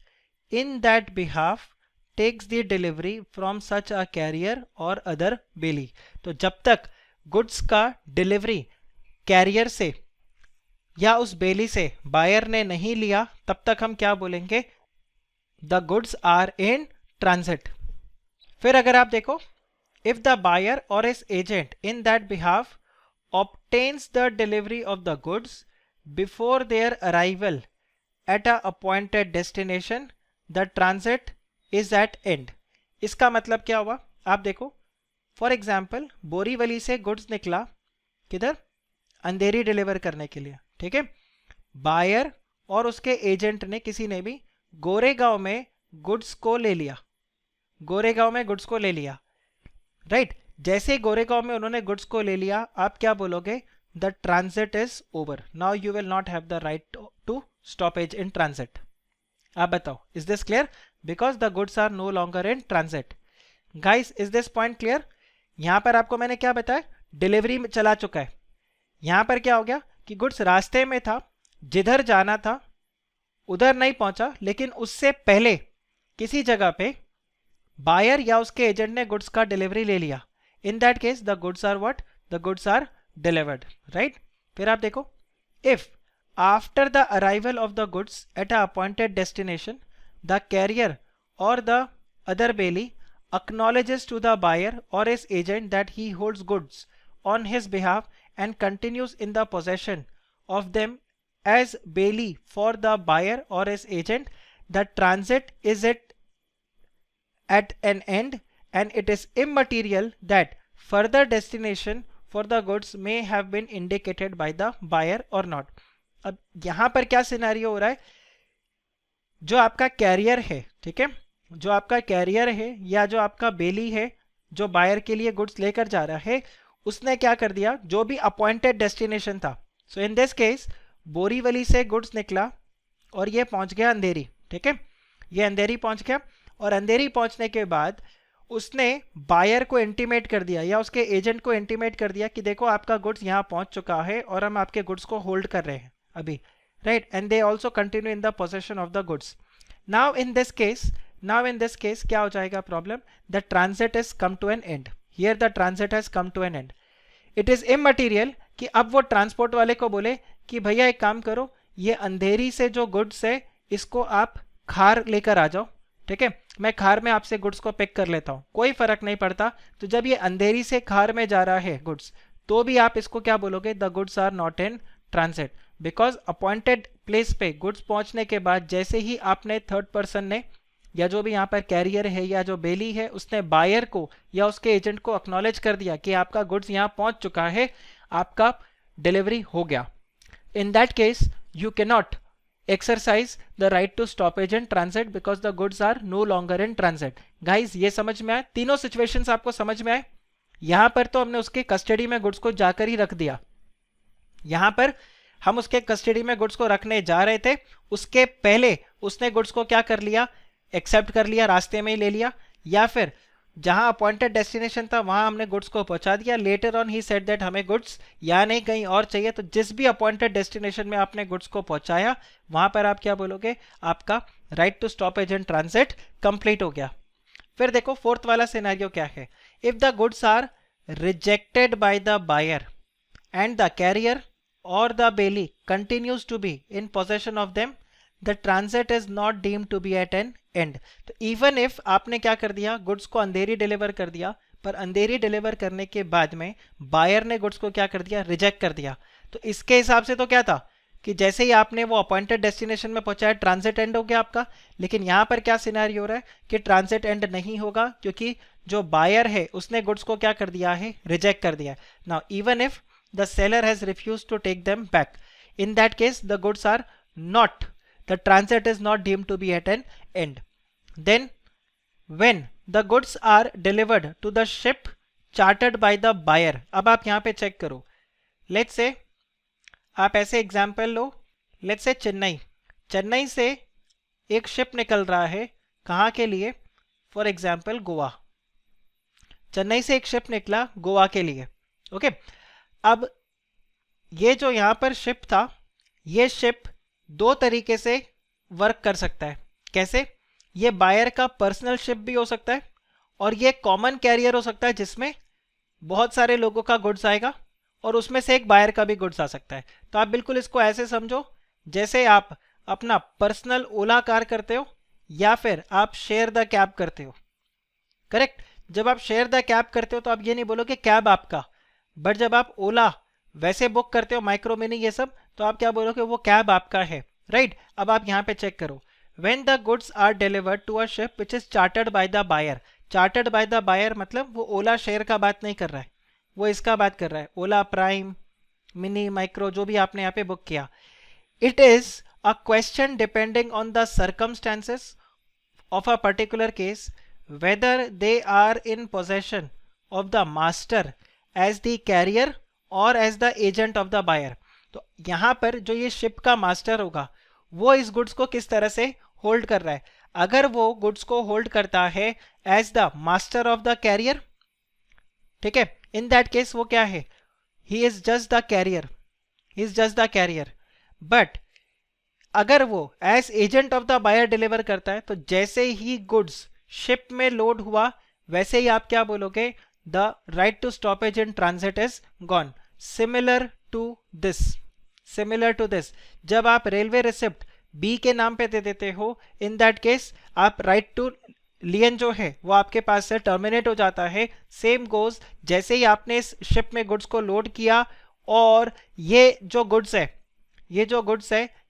in that behalf takes the delivery from such a carrier or other bailee. तो जब तक goods का delivery carrier से या उस बेली से बायर ने नहीं लिया, तब तक हम क्या बोलेंगे? The goods are in transit. फिर अगर आप देखो, if the buyer or his agent in that behalf obtains the delivery of the goods before their arrival at a appointed destination, the transit is at end. इसका मतलब क्या हुआ? आप देखो, फॉर एग्जाम्पल बोरीवली से गुड्स निकला किधर? अंधेरी डिलीवर करने के लिए, ठीक है. बायर और उसके एजेंट ने, किसी ने भी गोरेगांव में गुड्स को ले लिया, गोरेगांव में गुड्स को ले लिया, राइट. जैसे गोरेगांव में उन्होंने गुड्स को ले लिया, आप क्या बोलोगे? The transit is over. Now you will not have the right to stoppage in transit. आप बताओ, is this clear? Because the goods are no longer in transit. Guys, is this point clear? यहां पर आपको मैंने क्या बताया? Delivery में चला चुका है. यहां पर क्या हो गया कि गुड्स रास्ते में था, जिधर जाना था उधर नहीं पहुंचा, लेकिन उससे पहले किसी जगह पे बायर या उसके एजेंट ने गुड्स का डिलीवरी ले लिया. In that case the goods are what? The goods are delivered, right. फिर आप देखो, if after the arrival of the goods at a appointed destination the carrier or the other bailee acknowledges to the buyer or his agent that he holds goods on his behalf and continues in the possession of them as bailee for the buyer or his agent, the transit is at an end and it is immaterial that further destination for the goods may have been indicated by the buyer or not. अब यहां पर क्या scenario हो रहा है? जो आपका career है, ठीक है, जो आपका कैरियर है या जो आपका बेली है जो बायर के लिए गुड्स लेकर जा रहा है, उसने क्या कर दिया? जो भी अपॉइंटेड डेस्टिनेशन था, सो इन दिस केस बोरीवली से गुड्स निकला और ये पहुंच गया अंधेरी, ठीक है. ये अंधेरी पहुंच गया और अंधेरी पहुंचने के बाद उसने बायर को इंटीमेट कर दिया या उसके एजेंट को इंटीमेट कर दिया कि देखो आपका गुड्स यहाँ पहुंच चुका है और हम आपके गुड्स को होल्ड कर रहे हैं अभी, right. And they also continue in the possession of the goods. Now in this case क्या हो जाएगा problem? The transit is come to an end. Here the transit has come to an end. It is immaterial कि अब वो transport वाले को बोले कि भैया एक काम करो, ये अंधेरी से जो गुड्स है इसको आप खार लेकर आ जाओ, ठीक है, मैं खार में आपसे गुड्स को पिक कर लेता हूँ, कोई फर्क नहीं पड़ता. तो जब ये अंधेरी से खार में जा रहा है गुड्स, तो भी आप इसको क्या बोलोगे? The goods are not in transit. Because appointed place पे गुड्स पहुंचने के बाद जैसे ही आपने थर्ड पर्सन ने या जो भी यहाँ पर कैरियर है या जो बेली है उसने बायर को या उसके एजेंट को एक्नॉलेज कर दिया कि आपका गुड्स यहाँ पहुंच चुका है, आपका डिलीवरी हो गया. In that case you can not exercise the right to stoppage in transit because the goods are no longer in transit. Guys, ये समझ में आए? तीनों सिचुएशंस आपको समझ में आए? यहां पर तो हमने उसके कस्टडी में गुड्स को जाकर ही रख दिया. यहां पर हम उसके कस्टडी में गुड्स को रखने जा रहे थे, उसके पहले उसने गुड्स को क्या कर लिया? एक्सेप्ट कर लिया, रास्ते में ही ले लिया, या फिर जहां अपॉइंटेड डेस्टिनेशन था वहां हमने गुड्स को पहुंचा दिया. Later on he said that हमें गुड्स या नहीं कहीं और चाहिए. तो जिस भी अपॉइंटेड डेस्टिनेशन में आपने गुड्स को पहुंचाया वहां पर आप क्या बोलोगे? आपका right to stoppage in transit complete हो गया. फिर देखो फोर्थ वाला सिनेरियो क्या है? If the goods are rejected by the buyer and the carrier or the bailee continues to be in possession of them, the transit is not deemed to be at an end. तो even if आपने क्या कर दिया? Goods को अंधेरी deliver कर दिया, पर अंधेरी deliver करने के बाद में बायर ने गुड्स को क्या कर दिया? रिजेक्ट कर दिया. तो इसके हिसाब से तो क्या था कि जैसे ही आपने वो अपॉइंटेड डेस्टिनेशन में पहुंचाया, ट्रांजिट एंड हो गया आपका. लेकिन यहां पर क्या सिनेरियो हो रहा है कि ट्रांजिट एंड नहीं होगा, क्योंकि जो बायर है उसने गुड्स को क्या कर दिया है? रिजेक्ट कर दिया है. Now even if the seller has refused to take them back, in that case the goods are not, the transit is not deemed to be at an end. Then when the goods are delivered to the ship chartered by the buyer. अब आप यहाँ पे check करो, let's say आप ऐसे example low, let's say Chennai से एक ship निकल रहा है, कहाँ के लिए? For example Goa. चेन्नई से एक शिप निकला गोवा के लिए, ओके। अब ये जो यहाँ पर शिप था, ये शिप दो तरीके से वर्क कर सकता है। कैसे? ये बायर का पर्सनल शिप भी हो सकता है और ये कॉमन कैरियर हो सकता है जिसमें बहुत सारे लोगों का गुड्स आएगा और उसमें से एक बायर का भी गुड्स आ सकता है। तो आप बिल्कुल इसको ऐसे समझो जैसे आप अपना पर्सनल ओला कार करते हो या फिर आप शेयर द कैब करते हो, करेक्ट। जब आप शेयर द कैब करते हो तो आप ये नहीं बोलोगे कैब आपका, बट जब आप ओला वैसे बुक करते हो माइक्रो मिनी ये सब, तो आप क्या बोलोगे? वो कैब आपका है, राइट। अब आप यहाँ पे चेक करो, when the goods are delivered to a ship which is chartered by the buyer। chartered by the buyer मतलब वो ओला शेयर का बात नहीं कर रहा है, वो इसका बात कर रहा है, ओला प्राइम, मिनी, माइक्रो, जो भी आपने यहाँ पे बुक किया। it is a question depending on the circumstances of a particular case whether they are in possession of the master as the carrier or as the agent of the buyer। तो यहाँ पर जो ये ship का master होगा वो इस goods को किस तरह से होल्ड कर रहा है। अगर वो गुड्स को होल्ड करता है as the master of the carrier, ठीक है, इन दैट केस वो क्या है? He is just the carrier, he is just the carrier. But अगर वो as agent of the buyer deliver करता है तो जैसे ही गुड्स शिप में लोड हुआ वैसे ही आप क्या बोलोगे? The right to stoppage in transit is gone. Similar to this जब आप रेलवे रिसिप्ट बी के नाम पे दे देते हो, इन दैट केस आप राइट टू लियन जो है वो आपके पास से टर्मिनेट हो जाता है। सेम गोज, जैसे ही आपने इस शिप में गुड्स को लोड किया और ये जो गुड्स है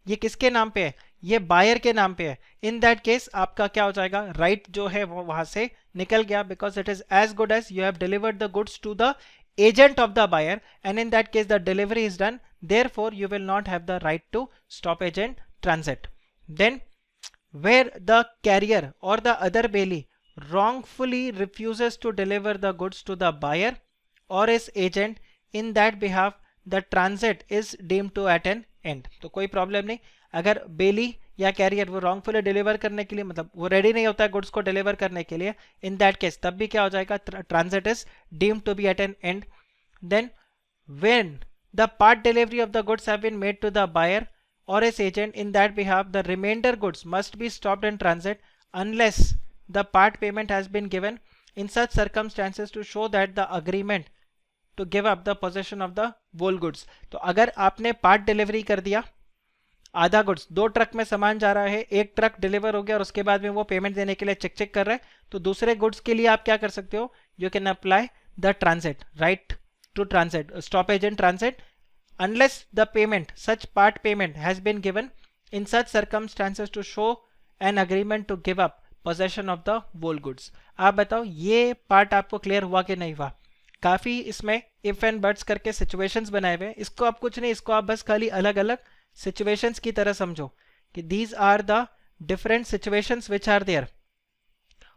ये किसके नाम पे है? ये बायर के नाम पे है। इन दैट केस आपका क्या हो जाएगा? राइट जो है वो वहां से निकल गया, because it is as good as you have delivered the goods to the agent of the buyer, and in that case the delivery is done, therefore you will not have the right to stoppage and transit. Then where the carrier or the other bailee wrongfully refuses to deliver the goods to the buyer or his agent, in that behalf the transit is deemed to at an end। तो कोई problem नहीं, अगर बेली या career वो wrongfully deliver करने के लिए, मतलब वो रेडी नहीं होता है गुड्स को डिलीवर करने के लिए, इन दैट केस तब भी क्या हो जाएगा? Transit is deemed to be at an end. Then when the part delivery of the goods have been made to the buyer or his agent, in that behalf the remainder goods must be stopped in transit unless the part payment has been given in such circumstances to show that the agreement to give up the possession of the whole goods। तो अगर आपने part delivery कर दिया, आधा goods, 2 truck में सामान जा रहा है, एक ट्रक डिलीवर हो गया और उसके बाद में वो पेमेंट देने के लिए चेक कर रहा है, तो दूसरे गुड्स के लिए आप क्या कर सकते हो? You can apply the transit, right to transit, stoppage in transit, unless the payment, such part payment has been given in such circumstances to show an agreement to give up possession of the whole goods। आप बताओ ये part आपको clear हुआ कि नहीं हुआ? काफी इसमें इफ एंड बट्स करके सिचुएशंस बनाए हुए हैं, इसको आप कुछ नहीं, इसको आप बस खाली अलग अलग सिचुएशंस की तरह समझो कि these are the different situations which are there,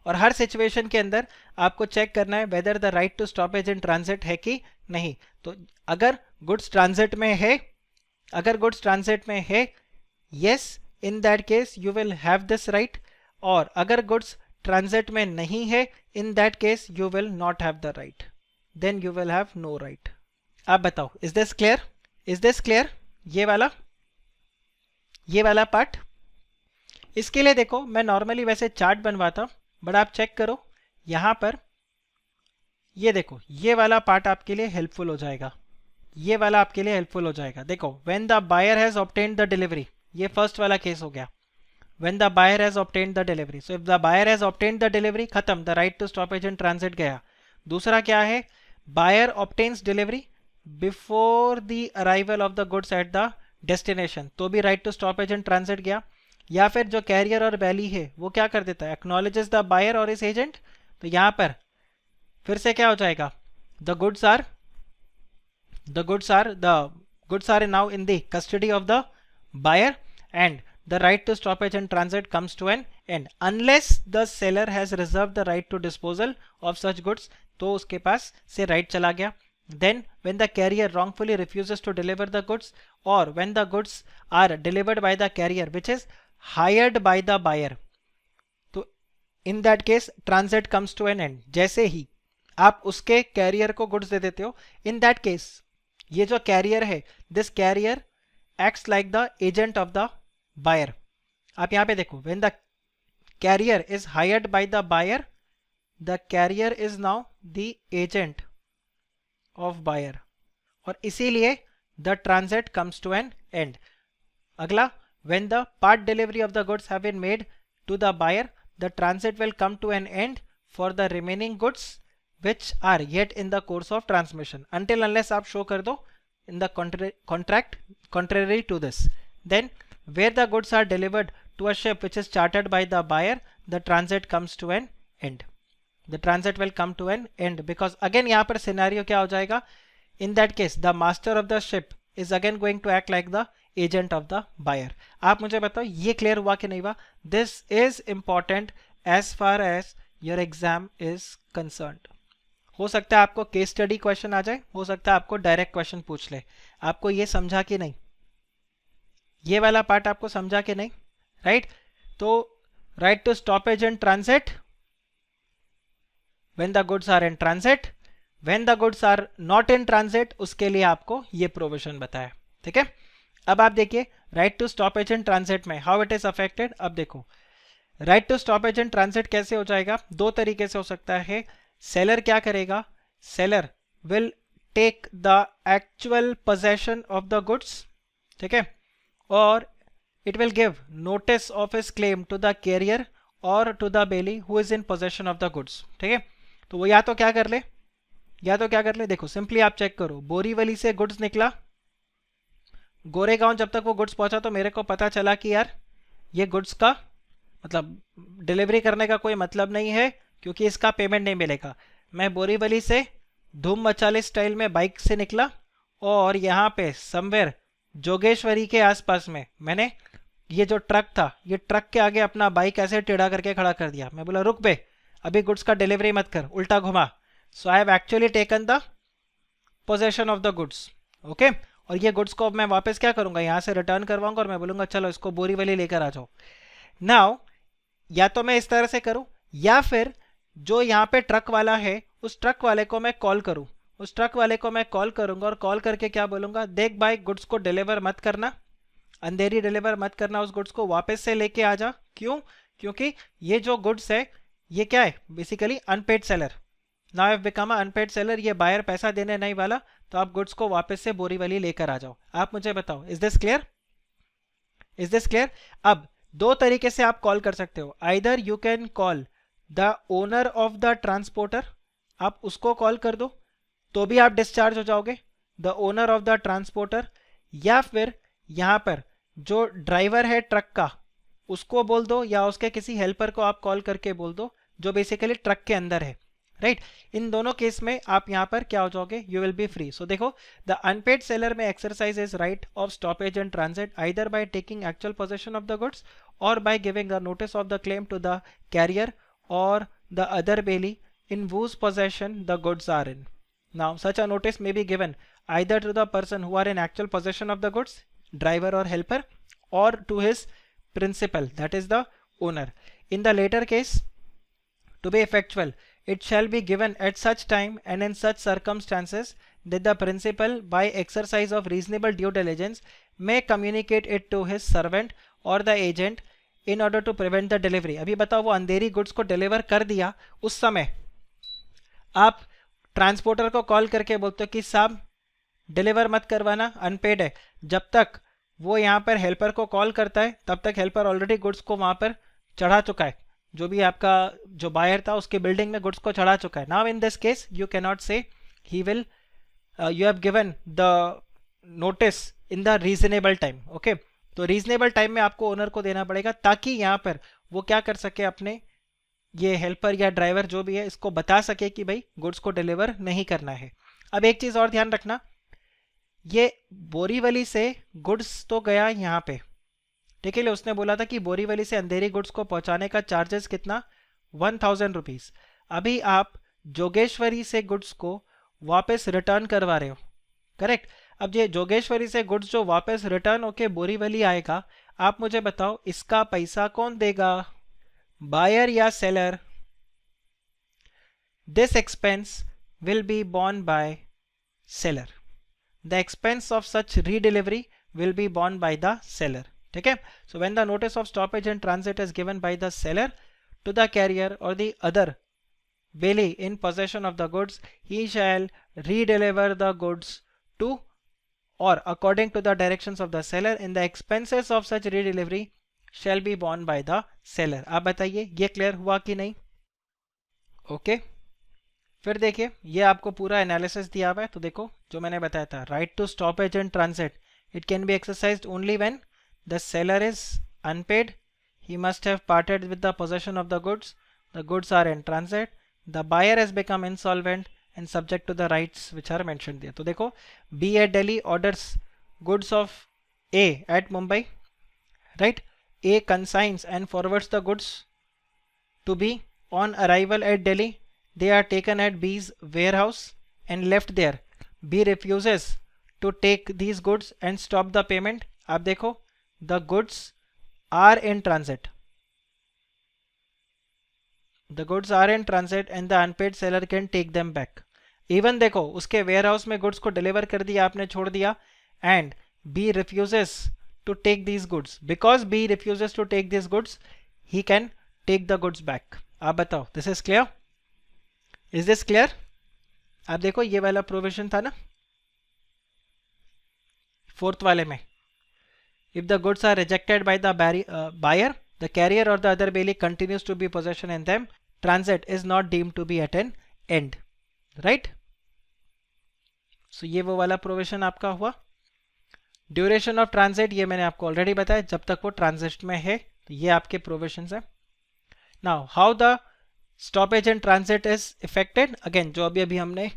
और हर सिचुएशन के अंदर आपको चेक करना है whether the right to stoppage in transit है कि नहीं। तो अगर गुड्स ट्रांजिट में है, yes, in that case you will have this right, और अगर गुड्स ट्रांजिट में नहीं है, in that case you will not have the right, then you will have no right. आप बताओ, इज दिस क्लियर? ये वाला पार्ट। इसके लिए देखो मैं नॉर्मली वैसे चार्ट बनवाता, बट आप चेक करो यहां पर, ये देखो ये वाला पार्ट आपके लिए हेल्पफुल हो जाएगा, ये वाला आपके लिए हेल्पफुल हो जाएगा। देखो when the buyer has obtained the delivery, ये फर्स्ट वाला केस हो गया, when the buyer has obtained the delivery. So if the buyer has obtained the delivery, खत्म, the right to stoppage in transit गया। दूसरा क्या है? Buyer obtains delivery before the arrival of the goods at the destination, तो भी right to stoppage in transit गया। या फिर जो कैरियर और बैली है वो क्या कर देता है? एक्नॉलेजेस द बायर और इस एजेंट, तो यहां पर फिर से क्या हो जाएगा? The goods are now in the custody of the buyer and the right to stoppage and transit comes to an end unless the seller has reserve the right to disposal of such goods, तो उसके पास से right चला गया. Then when the carrier wrongfully refuses to deliver the goods, or when the goods are delivered by the carrier which is hired by the buyer, तो in that case transit comes to an end. जैसे ही आप उसके career को goods दे देते हो, in that case ये जो career है, this carrier acts like the agent of the buyer. आप यहाँ पे देखो, when the carrier is hired by the buyer, the carrier is now the agent of buyer, और इसीलिए the transit comes to an end. अगला, when the part delivery of the goods have been made to the buyer, the transit will come to an end for the remaining goods which are yet in the course of transmission, until unless आप show कर दो in the contract contrary to this. Then where the goods are delivered to a ship which is chartered by the buyer, the transit comes to an end. The transit will come to an end because again यहाँ पर scenario क्या हो जाएगा, in that case the master of the ship is again going to act like the agent of the buyer. आप मुझे बताओ ये clear हुआ कि नहीं हुआ? This is important as far as your exam is concerned. हो सकता है आपको केस स्टडी क्वेश्चन आ जाए, हो सकता है आपको डायरेक्ट क्वेश्चन पूछ ले. आपको ये समझा कि नहीं, ये वाला पार्ट आपको समझा कि नहीं, राइट? तो right to stoppage in transit when the goods are in transit, when the goods are not in transit, उसके लिए आपको ये प्रोविजन बताया. ठीक है, अब आप देखिए right to stoppage in transit में हाउ इट इज अफेक्टेड. अब देखो right to stoppage in transit कैसे हो जाएगा, दो तरीके से हो सकता है. सेलर क्या करेगा, seller will take the actual possession of the goods, ठीक है, और it will give notice of his claim to the carrier or to the bailee who is in possession of the goods. ठीक है, तो वो या तो क्या कर ले, या तो क्या कर ले, देखो सिंपली आप चेक करो, बोरीवली से गुड्स निकला, गोरेगांव जब तक वो गुड्स पहुंचा तो मेरे को पता चला कि यार ये गुड्स का मतलब डिलीवरी करने का कोई मतलब नहीं है क्योंकि इसका पेमेंट नहीं मिलेगा. मैं बोरीवली से धूम मचाले स्टाइल में बाइक से निकला और यहाँ पे समवेयर जोगेश्वरी के आसपास में मैंने ये जो ट्रक था, ये ट्रक के आगे अपना बाइक ऐसे टेढ़ा करके खड़ा कर दिया. मैं बोला रुक बे, अभी गुड्स का डिलीवरी मत कर, उल्टा घुमा. So I have actually taken the possession of the goods. Okay, और ये गुड्स को अब मैं वापस क्या करूंगा, यहाँ से रिटर्न करवाऊंगा और मैं बोलूंगा चलो इसको बोरीवली लेकर आ जाओ. नाउ या तो मैं इस तरह से करूं, या फिर जो यहाँ पे ट्रक वाला है उस ट्रक वाले को मैं कॉल करूं, उस ट्रक वाले को मैं कॉल करूंगा और कॉल करके क्या बोलूंगा, देख भाई गुड्स को डिलीवर मत करना, अंधेरी डिलीवर मत करना, उस गुड्स को वापस से लेके आ जा. क्यों? क्योंकि ये जो गुड्स है ये क्या है, basically unpaid seller. Now I have become a unpaid seller, ये बायर पैसा देने नहीं वाला, तो आप गुड्स को वापस से बोरीवली लेकर आ जाओ. आप मुझे बताओ, is this clear, is this clear? अब दो तरीके से आप कॉल कर सकते हो. Either you can call the owner of the transporter, आप उसको कॉल कर दो तो भी आप डिस्चार्ज हो जाओगे, the owner of the transporter. या फिर यहाँ पर जो ड्राइवर है ट्रक का उसको बोल दो, या उसके किसी हेल्पर को आप कॉल करके बोल दो जो बेसिकली ट्रक के अंदर है, राइट? इन दोनों केस में आप यहाँ पर क्या हो जाओगे, you will be free. So देखो, द अनपेड सेलर में exercise is right of stoppage and transit either by taking actual possession of the goods or by giving the notice of the claim to the carrier or the other bailee in whose possession the goods are in. Now such a notice may be given either to the person who are in actual possession of the goods, driver or helper, or to his principal, that is the owner. In the later case, to be effectual, it shall be given at such time and in such circumstances that the principal, by exercise of reasonable due diligence, may communicate it to his servant or the agent in order to prevent the delivery. अभी बताओ, वो अंधेरी goods को deliver कर दिया, उस समय आप transporter को कॉल करके बोलते हो कि साहब डिलीवर मत करवाना, अनपेड है. जब तक वो यहाँ पर हेल्पर को कॉल करता है तब तक हेल्पर ऑलरेडी गुड्स को वहाँ पर चढ़ा चुका है, जो भी आपका जो बायर था उसके बिल्डिंग में गुड्स को चढ़ा चुका है. Now in this case you can not say he will, you have given the notice in the reasonable time. Okay, तो रीजनेबल टाइम में आपको ओनर को देना पड़ेगा ताकि यहाँ पर वो क्या कर सके, अपने ये हेल्पर या ड्राइवर जो भी है इसको बता सके कि भाई गुड्स को डिलीवर नहीं करना है. अब एक चीज और ध्यान रखना, ये बोरीवली से गुड्स तो गया यहाँ पे, ठीक है, उसने बोला था कि बोरीवली से अंधेरी गुड्स को पहुंचाने का चार्जेस कितना, 1000 रुपीज। अभी आप जोगेश्वरी से गुड्स को वापस रिटर्न करवा रहे हो, करेक्ट। अब ये जोगेश्वरी से गुड्स जो वापस रिटर्न होके बोरीवली आएगा, आप मुझे बताओ इसका पैसा कौन देगा, बायर या seller? This expense will be borne by seller. The expense of such redelivery will be borne by the seller. ठीक है, so when the notice of stoppage in transit is given by the seller to the carrier or the other bailee in possession of the goods, he shall redeliver the goods to or according to the directions of the seller, and the expenses of such redelivery shall be borne by the seller. आप बताइए ये clear हुआ कि नहीं? Okay फिर देखिए, ये आपको पूरा एनालिसिस दिया हुआ है। तो देखो जो मैंने बताया था, right to stoppage and transit, it can be exercised only when the seller is unpaid, he must have parted with the possession of the goods are in transit, the buyer has become insolvent and subject to the rights which are mentioned there. तो देखो, B at Delhi orders goods of A at Mumbai, right, A consigns and forwards the goods to B, on arrival at Delhi they are taken at B's warehouse and left there. B refuses to take these goods and stop the payment. आप देखो, the goods are in transit. The goods are in transit and the unpaid seller can take them back. Even देखो, उसके warehouse में goods को deliver कर दिया आपने, छोड़ दिया, and B refuses to take these goods. Because B refuses to take these goods, he can take the goods back. आप बताओ, this is clear? Is this clear? आप देखो ये वाला प्रोविजन था ना फोर्थ वाले में, if the goods are rejected by the buyer, the carrier or the other bailee continues to be possession in them, transit is not deemed to be at an end, right. So ये वो वाला provision आपका हुआ। Duration of transit ये मैंने आपको already बताया, जब तक वो ट्रांजिट में है। तो ये आपके प्रोविजन है। Now how the stoppage and transit is affected, again जो अभी हमने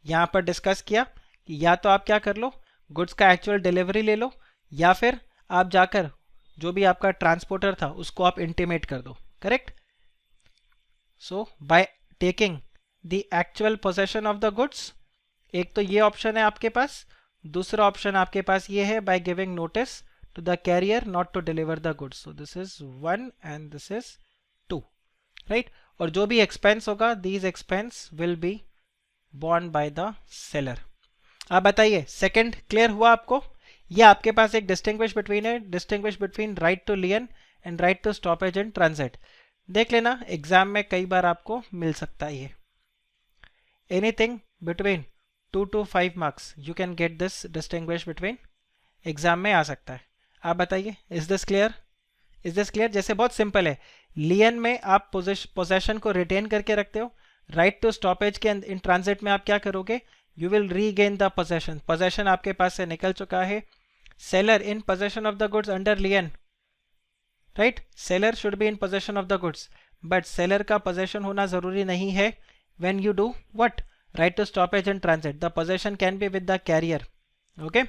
यहाँ पर डिस्कस किया कि या तो आप क्या कर लो, गुड्स का एक्चुअल डिलीवरी ले लो, या फिर आप जाकर जो भी आपका ट्रांसपोर्टर था उसको आप इंटीमेट कर दो, correct. So by taking the actual possession of the goods, एक तो ये ऑप्शन है आपके पास, दूसरा ऑप्शन आपके पास ये है by giving notice to the carrier not to deliver the goods. So this is 1 and this is 2, right. और जो भी एक्सपेंस होगा, these expense will be borne by the seller. आप बताइए सेकंड क्लियर हुआ आपको? ये आपके पास एक डिस्टिंग्विश बिटवीन है, distinguish between right to lien and right to stoppage and transit. देख लेना, एग्जाम में कई बार आपको मिल सकता है ये। Anything between 2 to 5 marks you can get this distinguish between, exam में आ सकता है। आप बताइए, is this clear? Is this clear? जैसे बहुत सिंपल है, लियन में आप पोजेशन को रिटेन करके रखते हो, राइट टू स्टॉपेज के इन ट्रांजिट में आप क्या करोगे, you will regain the possession, possession आपके पास से निकल चुका है। Seller in possession of the goods under lien, right, seller should be in possession of the goods, but seller का पोजेशन होना जरूरी नहीं है। When you do what, right to stoppage and transit, the possession can be with the carrier, okay.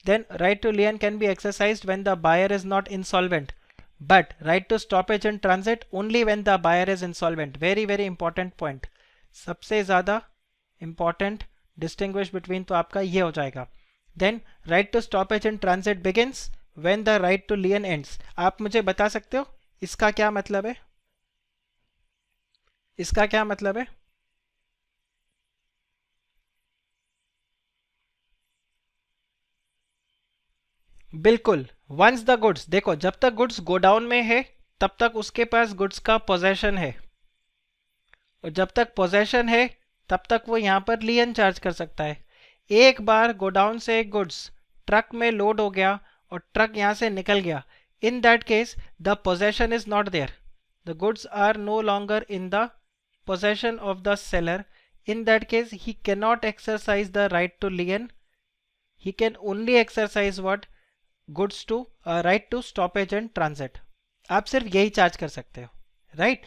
Then right to lien can be exercised when the buyer is not insolvent, but right to stoppage and transit only when the buyer is insolvent. Very very important point, सबसे ज़्यादा important distinguish between तो आपका ये हो जाएगा। Then right to stoppage and transit begins when the right to lien ends. आप मुझे बता सकते हो इसका क्या मतलब है? इसका क्या मतलब है? बिल्कुल, वंस द गुड्स, देखो जब तक गुड्स गोडाउन में है तब तक उसके पास गुड्स का पोजेशन है, और जब तक पोजेशन है तब तक वो यहाँ पर लियन चार्ज कर सकता है। एक बार गोडाउन से गुड्स ट्रक में लोड हो गया और ट्रक यहाँ से निकल गया, in that case the possession is not there, the goods are no longer in the possession of the seller. In that case he can not exercise the right to lien, he can only exercise what, goods to right to stoppage and transit. आप सिर्फ यही charge कर सकते हो, right.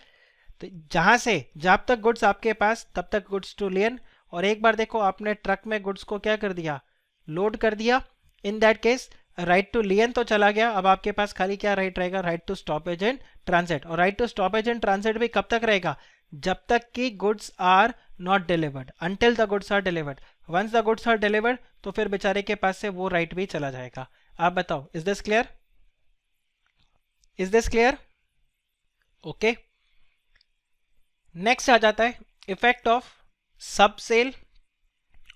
तो जहां से जब तक गुड्स आपके पास तब तक गुड्स टू लियन, और एक बार देखो आपने ट्रक में गुड्स को क्या कर दिया, लोड कर दिया, in that case right to lien तो चला गया, अब आपके पास खाली क्या राइट रहेगा, right to stoppage and transit. और right to stoppage and transit भी कब तक रहेगा, जब तक कि goods are not delivered, until the goods are delivered. Once the goods are delivered तो फिर बेचारे के पास से वो राइट भी चला जाएगा। आप बताओ, is this clear, is this clear? Okay, next आ जाता है effect of sub sale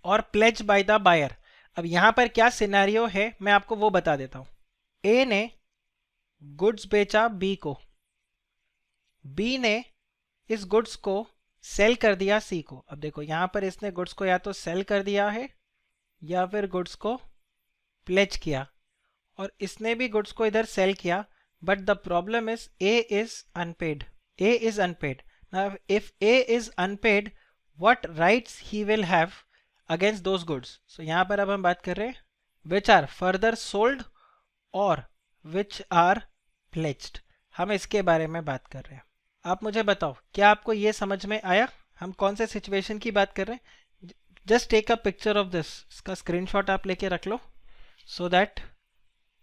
or pledge by the buyer. अब यहां पर क्या सिनेरियो है मैं आपको वो बता देता हूं। ए ने गुड्स बेचा बी को, बी ने इस गुड्स को सेल कर दिया सी को। अब देखो यहां पर इसने गुड्स को या तो सेल कर दिया है या फिर गुड्स को प्लेज किया, और इसने भी गुड्स को इधर सेल किया, but the problem is A is unpaid, A is unpaid. Now if A is unpaid, what rights he will have against those goods? So यहां पर अब हम बात कर रहे हैं विच आर फर्दर सोल्ड और विच आर प्लेज्ड, हम इसके बारे में बात कर रहे हैं। आप मुझे बताओ, क्या आपको ये समझ में आया हम कौन से सिचुएशन की बात कर रहे हैं? Just take a picture of this, इसका स्क्रीनशॉट आप लेके रख लो सो दैट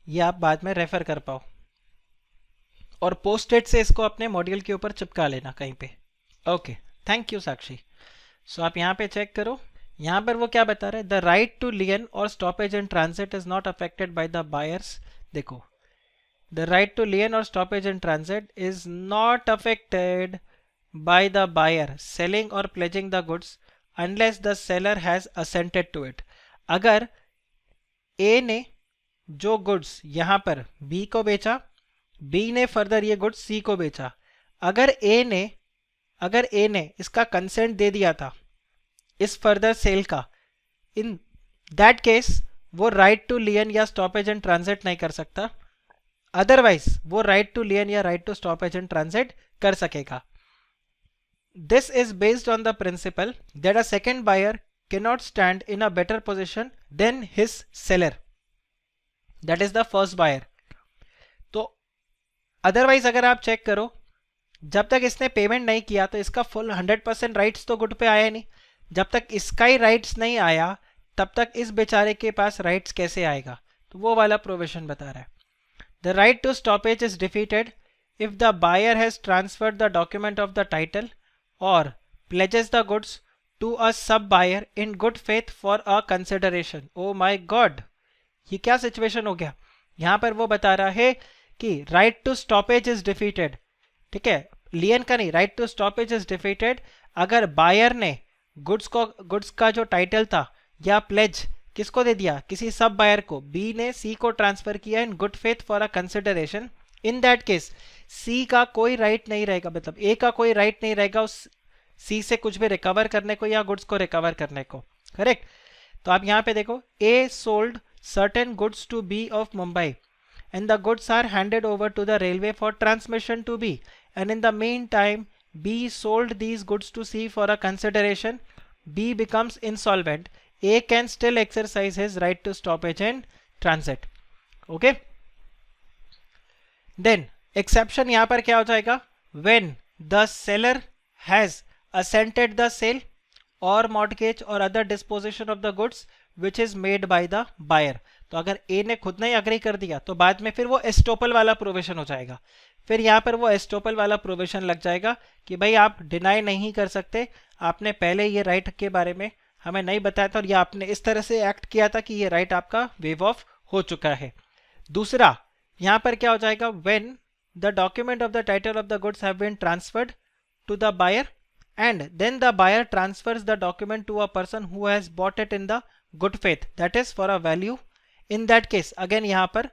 ये आप बाद में रेफर कर पाओ, और पोस्ट इट से इसको अपने मॉड्यूल के ऊपर चिपका लेना कहीं पे। ओके, थैंक यू साक्षी। सो आप यहाँ पे चेक करो, यहाँ पर वो क्या बता रहे हैं, the right to lien or stoppage in transit is not affected by the buyers. देखो, the right to lien or stoppage in transit is not affected by the buyer selling or pledging the goods unless the seller has assented to it. अगर A ने जो goods यहाँ पर B को बेचा, B ने further ये goods सी को बेचा, अगर ए ने इसका कंसेंट दे दिया था इस फर्दर सेल का, इन दैट केस वो राइट टू लियन या स्टॉपेज एंड ट्रांजिट नहीं कर सकता, अदरवाइज वो राइट टू लियन या right to stoppage and transit कर सकेगा। This is based on the principle that a second buyer cannot stand in a better position than his seller, that is the first buyer। तो otherwise अगर आप check करो, जब तक इसने payment नहीं किया तो इसका फुल 100% राइट्स तो गुड पे आया नहीं, जब तक इसका ही राइट्स नहीं आया तब तक इस बेचारे के पास राइट्स कैसे आएगा? तो वो वाला प्रोविजन बता रहा है, the right to stoppage is defeated if the buyer has transferred the document of the title or pledges the goods to a sub buyer in good faith for a consideration। oh my god, ये क्या situation हो गया? यहां पर वो बता रहा है कि right to stoppage is defeated, ठीक है, लियन का नहीं, right to stoppage is defeated अगर बायर ने गुड्स का जो टाइटल था या प्लेज किसको दे दिया, किसी सब बायर को, बी ने सी को ट्रांसफर किया in good faith for a consideration. In that case C का कोई राइट नहीं रहेगा, मतलब ए का कोई राइट नहीं रहेगा उस सी से कुछ भी रिकवर करने को या गुड्स को रिकवर करने को, करेक्ट? तो आप यहाँ पे देखो, A sold certain goods to B of Mumbai and the goods are handed over to the railway for transmission to B, and in the meantime B sold these goods to C for a consideration, B becomes insolvent, A can still exercise his right to stoppage and transit. Okay, then exception यहाँ पर क्या हो जाएगा, when the seller has assented the sale or mortgage or other disposition of the goods which is made by the buyer। तो अगर A ने खुद नहीं अग्री कर दिया तो बाद में फिर वो एस्टोपल वाला प्रोविजन हो जाएगा, फिर यहाँ पर वो एस्टोपल वाला प्रोविजन लग जाएगा कि भाई आप डिनाई नहीं कर सकते, आपने पहले ये राइट के बारे में हमें नहीं बताया था और ये आपने इस तरह से एक्ट किया था कि ये राइट आपका वेव ऑफ हो चुका है। दूसरा यहाँ पर क्या हो जाएगा, when the document of the title of the goods have been transferred to the buyer and then the buyer transfers the document to a person who has bought it in the good faith, that is for a value। in that case again यहाँ पर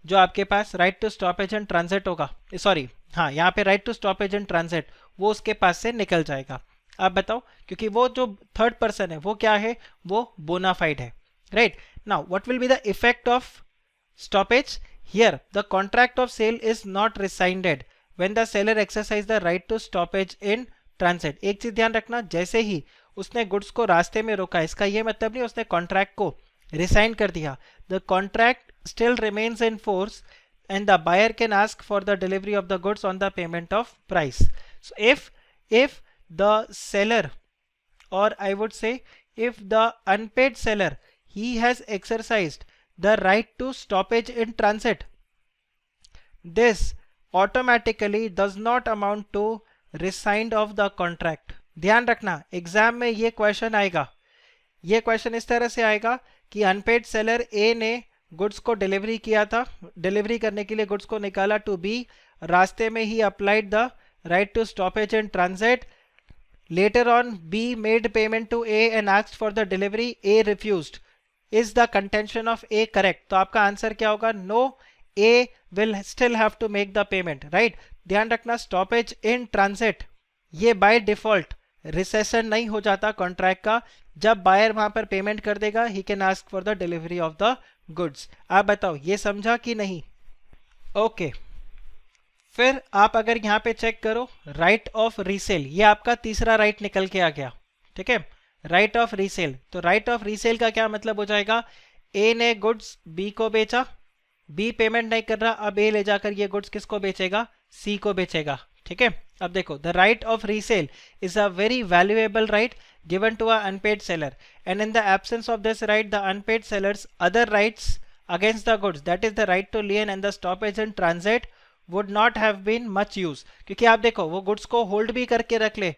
जो आपके पास right to stoppage and transit होगा, sorry हाँ यहाँ पे right to stoppage and transit वो उसके पास से निकल जाएगा। आप बताओ, क्योंकि वो जो थर्ड पर्सन है वो क्या है, वो बोनाफाइड है, right? Now what will be the effect of stoppage? here the contract of sale is not rescinded when the seller exercise the right to stoppage in transit. एक चीज ध्यान रखना, जैसे ही उसने गुड्स को रास्ते में रोका, इसका ये मतलब नहीं उसने कॉन्ट्रैक्ट को रिसाइन कर दिया, the contract still remains in force and the buyer can ask for the delivery of the goods on the payment of price. So if the seller, or I would say if the unpaid seller he has exercised the right to stoppage in transit. This automatically does not amount to rescind of the contract. ध्यान रखना exam में ये question आएगा, ये question इस तरह से आएगा कि अनपेड सेलर ए ने गुड्स को डिलीवरी किया था, डिलीवरी करने के लिए गुड्स को निकाला टू बी, रास्ते में ही applied the right to stoppage in transit, later on B made payment to A and asked for the delivery, A refused. Is the contention of A correct? तो आपका आंसर क्या होगा? No, A will still have to make the payment, right? ध्यान रखना stoppage in transit ये by default recession नहीं हो जाता कॉन्ट्रैक्ट का, जब बायर वहां पर पेमेंट कर देगा he can ask for the delivery of the goods. आप बताओ ये समझा कि नहीं? ओके फिर आप अगर यहाँ पे चेक करो राइट ऑफ रीसेल, ये आपका तीसरा राइट निकल के आ गया. ठीक है, राइट ऑफ रीसेल. तो राइट ऑफ रीसेल का क्या मतलब हो जाएगा? ए ने गुड्स बी को बेचा, बी पेमेंट नहीं कर रहा, अब ए ले जाकर ये गुड्स किसको बेचेगा? सी को बेचेगा. ठीक है, अब देखो the right of resale is a very valuable right given to a unpaid seller, and in the absence of this right the unpaid seller's other rights against the goods, that is the right to lien and the stoppage in transit, would not have been much use. क्योंकि आप देखो वो goods को hold भी करके रख ले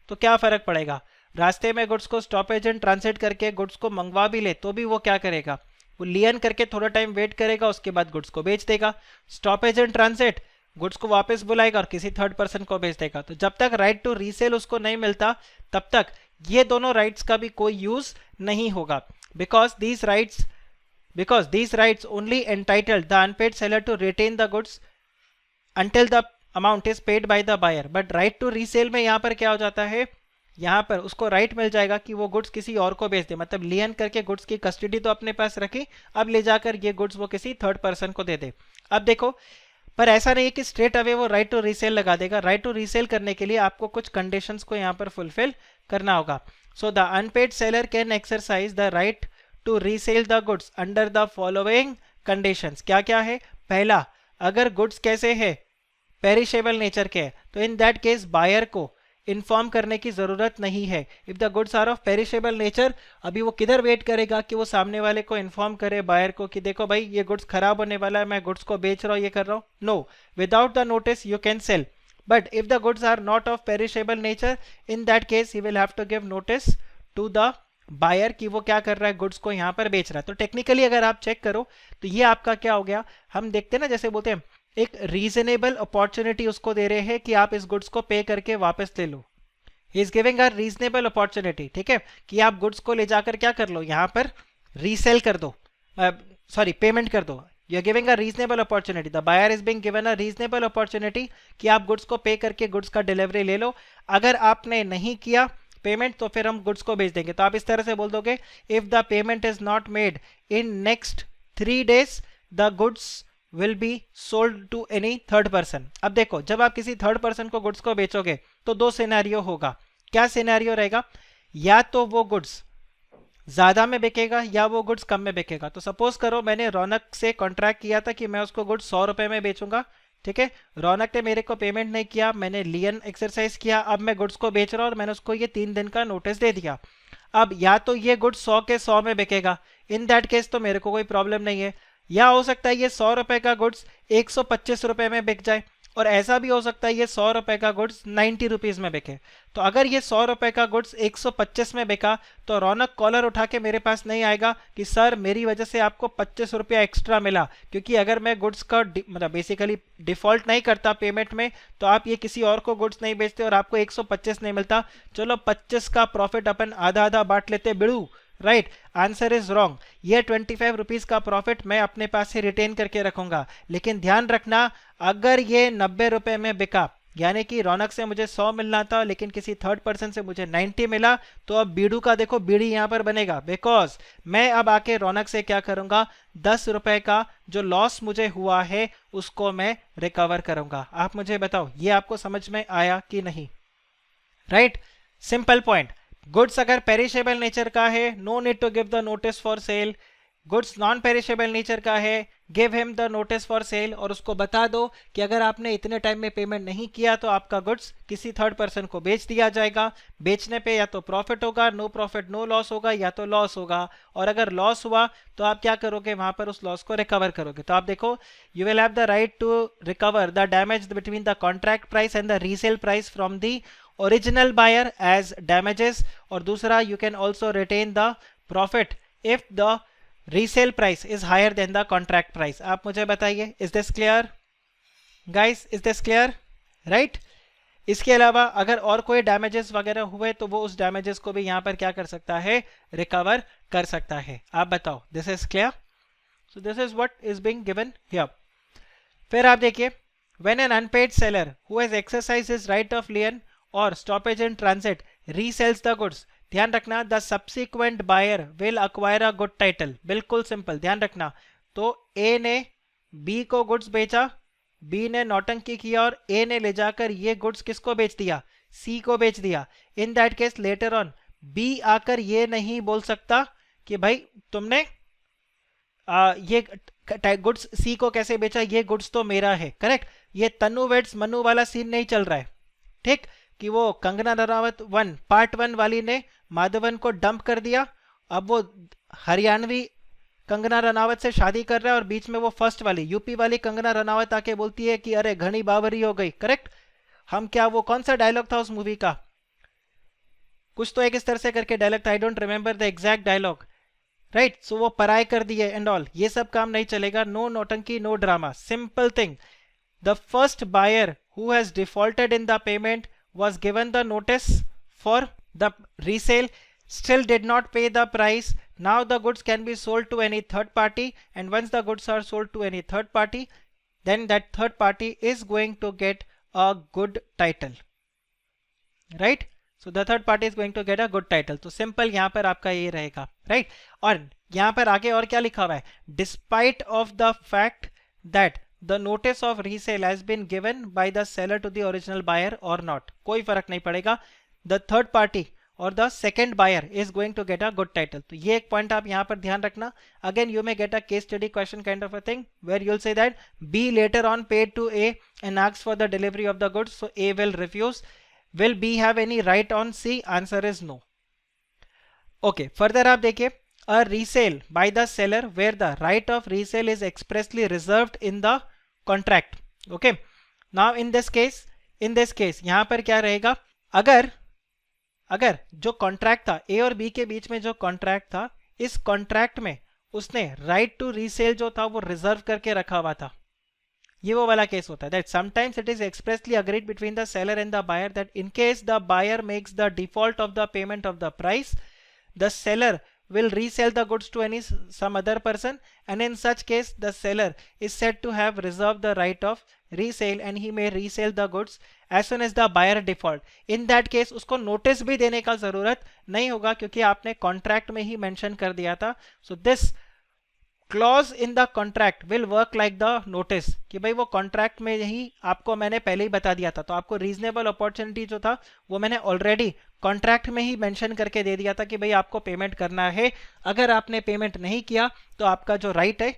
तो क्या फर्क पड़ेगा, रास्ते में गुड्स को स्टॉपेज एंड ट्रांसिट करके गुड्स को मंगवा भी ले तो भी वो क्या करेगा? वो लियन करके थोड़ा टाइम वेट करेगा, उसके बाद गुड्स को बेच देगा. स्टॉपेज एंड ट्रांसिट गुड्स को वापस बुलाएगा और किसी थर्ड पर्सन को बेच देगा. तो जब तक राइट टू रीसेल उसको नहीं मिलता तब तक ये दोनों राइट्स का भी कोई यूज नहीं होगा. Because these rights only entitled the unpaid seller to retain the goods until the amount is paid by the buyer. but right to resale में यहाँ पर क्या हो जाता है, यहाँ पर उसको राइट मिल जाएगा कि वो गुड्स किसी और को बेच दे, मतलब लियन करके गुड्स की कस्टडी तो अपने पास रखी, अब ले जाकर ये गुड्स वो किसी थर्ड पर्सन को दे दे. अब देखो पर ऐसा नहीं है कि स्ट्रेट अवे वो राइट टू रीसेल लगा देगा. राइट टू रीसेल करने के लिए आपको कुछ कंडीशंस को यहाँ पर फुलफिल करना होगा. So the unpaid seller can exercise the right to resell the goods under the following conditions. क्या क्या है? पहला, अगर गुड्स कैसे है? पेरिशेबल नेचर के है, तो इन दैट केस बायर को इन्फॉर्म करने की जरूरत नहीं है. If the goods are of perishable nature, अभी वो किधर वेट करेगा कि वो सामने वाले को इन्फॉर्म करे बायर को कि देखो भाई ये गुड्स खराब होने वाला है, मैं गुड्स को बेच रहा हूँ, ये कर रहा हूँ. No, without the notice you can sell. But if the goods are not of perishable nature, in that case he will have to give notice to the buyer कि वो क्या कर रहा है, गुड्स को यहाँ पर बेच रहा है. तो टेक्निकली अगर आप चेक करो तो ये आपका क्या हो गया, हम देखते हैं ना जैसे बोलते हैं एक रीजनेबल अपॉर्चुनिटी उसको दे रहे हैं कि आप इस गुड्स को पे करके वापस ले लो. He is giving a reasonable opportunity. ठीक है, कि आप गुड्स को ले जाकर क्या कर लो, यहाँ पर रीसेल कर दो, सॉरी पेमेंट कर दो. You are giving a reasonable opportunity, the buyer is being given a reasonable opportunity कि आप गुड्स को पे करके गुड्स का डिलीवरी ले लो. अगर आपने नहीं किया पेमेंट तो फिर हम गुड्स को बेच देंगे. तो आप इस तरह से बोल दोगे if the payment is not made in next 3 days the goods will be sold to any third person. अब देखो जब आप किसी थर्ड पर्सन को गुड्स को बेचोगे तो 2 सिनेरियो होगा. क्या सिनेरियो रहेगा? या तो वो गुड्स ज्यादा में बिकेगा या वो गुड्स कम में बिकेगा. तो सपोज करो मैंने रौनक से कॉन्ट्रैक्ट किया था कि मैं उसको गुड्स 100 रुपए में बेचूंगा. ठीक है, रौनक ने मेरे को पेमेंट नहीं किया, मैंने लियन एक्सरसाइज किया, अब मैं गुड्स को बेच रहा हूँ और मैंने उसको ये 3 दिन का नोटिस दे दिया. अब या तो ये गुड्स 100 के 100 में बिकेगा, इन दैट केस तो मेरे को कोई प्रॉब्लम नहीं है. या हो सकता है ये 100 रुपए का गुड्स 125 रुपए में बिक जाए, और ऐसा भी हो सकता है ये 100 रुपए का गुड्स 90 रुपीज में बिके. तो अगर ये 100 रुपए का गुड्स 125 में बिका तो रौनक कॉलर उठा के मेरे पास नहीं आएगा कि सर मेरी वजह से आपको 25 रुपया एक्स्ट्रा मिला. क्योंकि अगर मैं गुड्स का मतलब बेसिकली डिफॉल्ट नहीं करता पेमेंट में तो आप ये किसी और को गुड्स नहीं बेचते और आपको 125 नहीं मिलता. चलो 25 का प्रॉफिट अपन आधा आधा बांट लेते बिड़ू. Right, answer is wrong. ये 25 रुपीज का प्रॉफिट मैं अपने पास से रिटेन करके रखूंगा. लेकिन ध्यान रखना अगर ये 90 रुपए में बिका, यानी कि रौनक से मुझे 100 मिलना था लेकिन किसी थर्ड पर्सन से मुझे 90 मिला, तो अब बीड़ू का देखो बीड़ी यहां पर बनेगा. बिकॉज मैं अब आके रौनक से क्या करूंगा, 10 रुपए का जो लॉस मुझे हुआ है उसको मैं रिकवर करूंगा. आप मुझे बताओ ये आपको समझ में आया कि नहीं? Right, simple point. गुड्स अगर पेरिशेबल नेचर का है no need to give the notice for sale. Goods non perishable nature का है give him the notice for sale, और उसको बता दो कि अगर आपने इतने टाइम में पेमेंट नहीं किया तो आपका गुड्स किसी थर्ड पर्सन को बेच दिया जाएगा। बेचने पे या तो प्रॉफिट होगा, नो प्रॉफिट नो लॉस होगा, या तो लॉस होगा, और अगर लॉस हुआ तो आप क्या करोगे, वहां पर उस लॉस को रिकवर करोगे। तो आप देखो, you will have the right to recover the damage between the contract price and the resale price from the original buyer as damages, और दूसरा you can also retain the profit if the resale price is higher than the contract price. आप मुझे बताइए, is this clear guys, is this clear, right? इसके अलावा अगर और कोई डैमेजेस वगैरह हुए तो वो उस डैमेजेस को भी यहाँ पर क्या कर सकता है, रिकवर कर सकता है। आप बताओ, this is clear? So this is what is being given here. फिर आप देखिए, when an unpaid seller who has exercised his right of lien or stoppage in transit resells the goods, ध्यान रखना, the subsequent buyer will acquire a good title. बिल्कुल simple, ध्यान रखना। तो ए ने बी को गुड्स बेचा, बी ने नौटंकी किया और ए ने ले जाकर ये गुड्स किसको बेच दिया, सी को बेच दिया। In that case later on B आकर ये नहीं बोल सकता कि भाई तुमने ये गुड्स सी को कैसे बेचा, ये गुड्स तो मेरा है, करेक्ट? ये तनु वेड्स मनु वाला सीन नहीं चल रहा है, ठीक? कि वो कंगना रनावत पार्ट 1 वाली ने माधवन को डंप कर दिया, अब वो हरियाणवी कंगना रनावत से शादी कर रहा है, और बीच में वो फर्स्ट वाली यूपी वाली कंगना रनावत आके बोलती है कि अरे घनी बावरी हो गई, करेक्ट? हम क्या, वो कौन सा डायलॉग था उस मूवी का, कुछ तो एक इस तरह से करके डायलॉग था, I don't remember the exact dialogue, right? So वो पराय कर दिए एंड ऑल, ये सब काम नहीं चलेगा। नो नौटंकी, no drama, simple thing. The first buyer who has defaulted in the payment was given the notice for the resale, still did not pay the price. Now the goods can be sold to any third party, and once the goods are sold to any third party, then that third party is going to get a good title, right? So the third party is going to get a good title. तो simple यहाँ पर आपका ये रहेगा, right? और यहाँ पर आगे और क्या लिखा हुआ है, despite of the fact that the notice of resale has been given by the seller to the original buyer or not, कोई फर्क नहीं पड़ेगा, the third party or the second buyer is going to get a good title. तो ये एक point आप यहाँ पर ध्यान रखना. Again you may get a case study question kind of a thing where you'll say that B later on paid to A and asks for the delivery of the goods, so A will refuse. Will B have any right on C? Answer is no. Okay, further आप देखिए, a resale by the seller where the right of resale is expressly reserved in the contract. Okay, now in this case यहाँ पर क्या रहेगा, अगर जो contract था ए और बी के बीच में, जो कॉन्ट्रैक्ट था, इस कॉन्ट्रैक्ट में उसने राइट टू रीसेल जो था वो रिजर्व करके रखा हुआ था, ये वो वाला केस होता है. That sometimes it is expressly agreed between the seller and the buyer that in case the buyer makes the default of the payment of the price, the seller will resell the goods to some other person, and in such case the seller is said to have reserved the right of resale and he may resell the goods as soon as the buyer default. In that case उसको notice भी देने का जरूरत नहीं होगा क्योंकि आपने contract में ही मेंशन कर दिया था. So this clause in the contract will work like the notice, कि भाई वो कॉन्ट्रैक्ट में ही आपको मैंने पहले ही बता दिया था, तो आपको रीजनेबल अपॉर्चुनिटी जो था वो मैंने ऑलरेडी कॉन्ट्रैक्ट में ही मेंशन करके दे दिया था कि भाई आपको पेमेंट करना है. अगर आपने पेमेंट नहीं किया तो आपका जो राइट है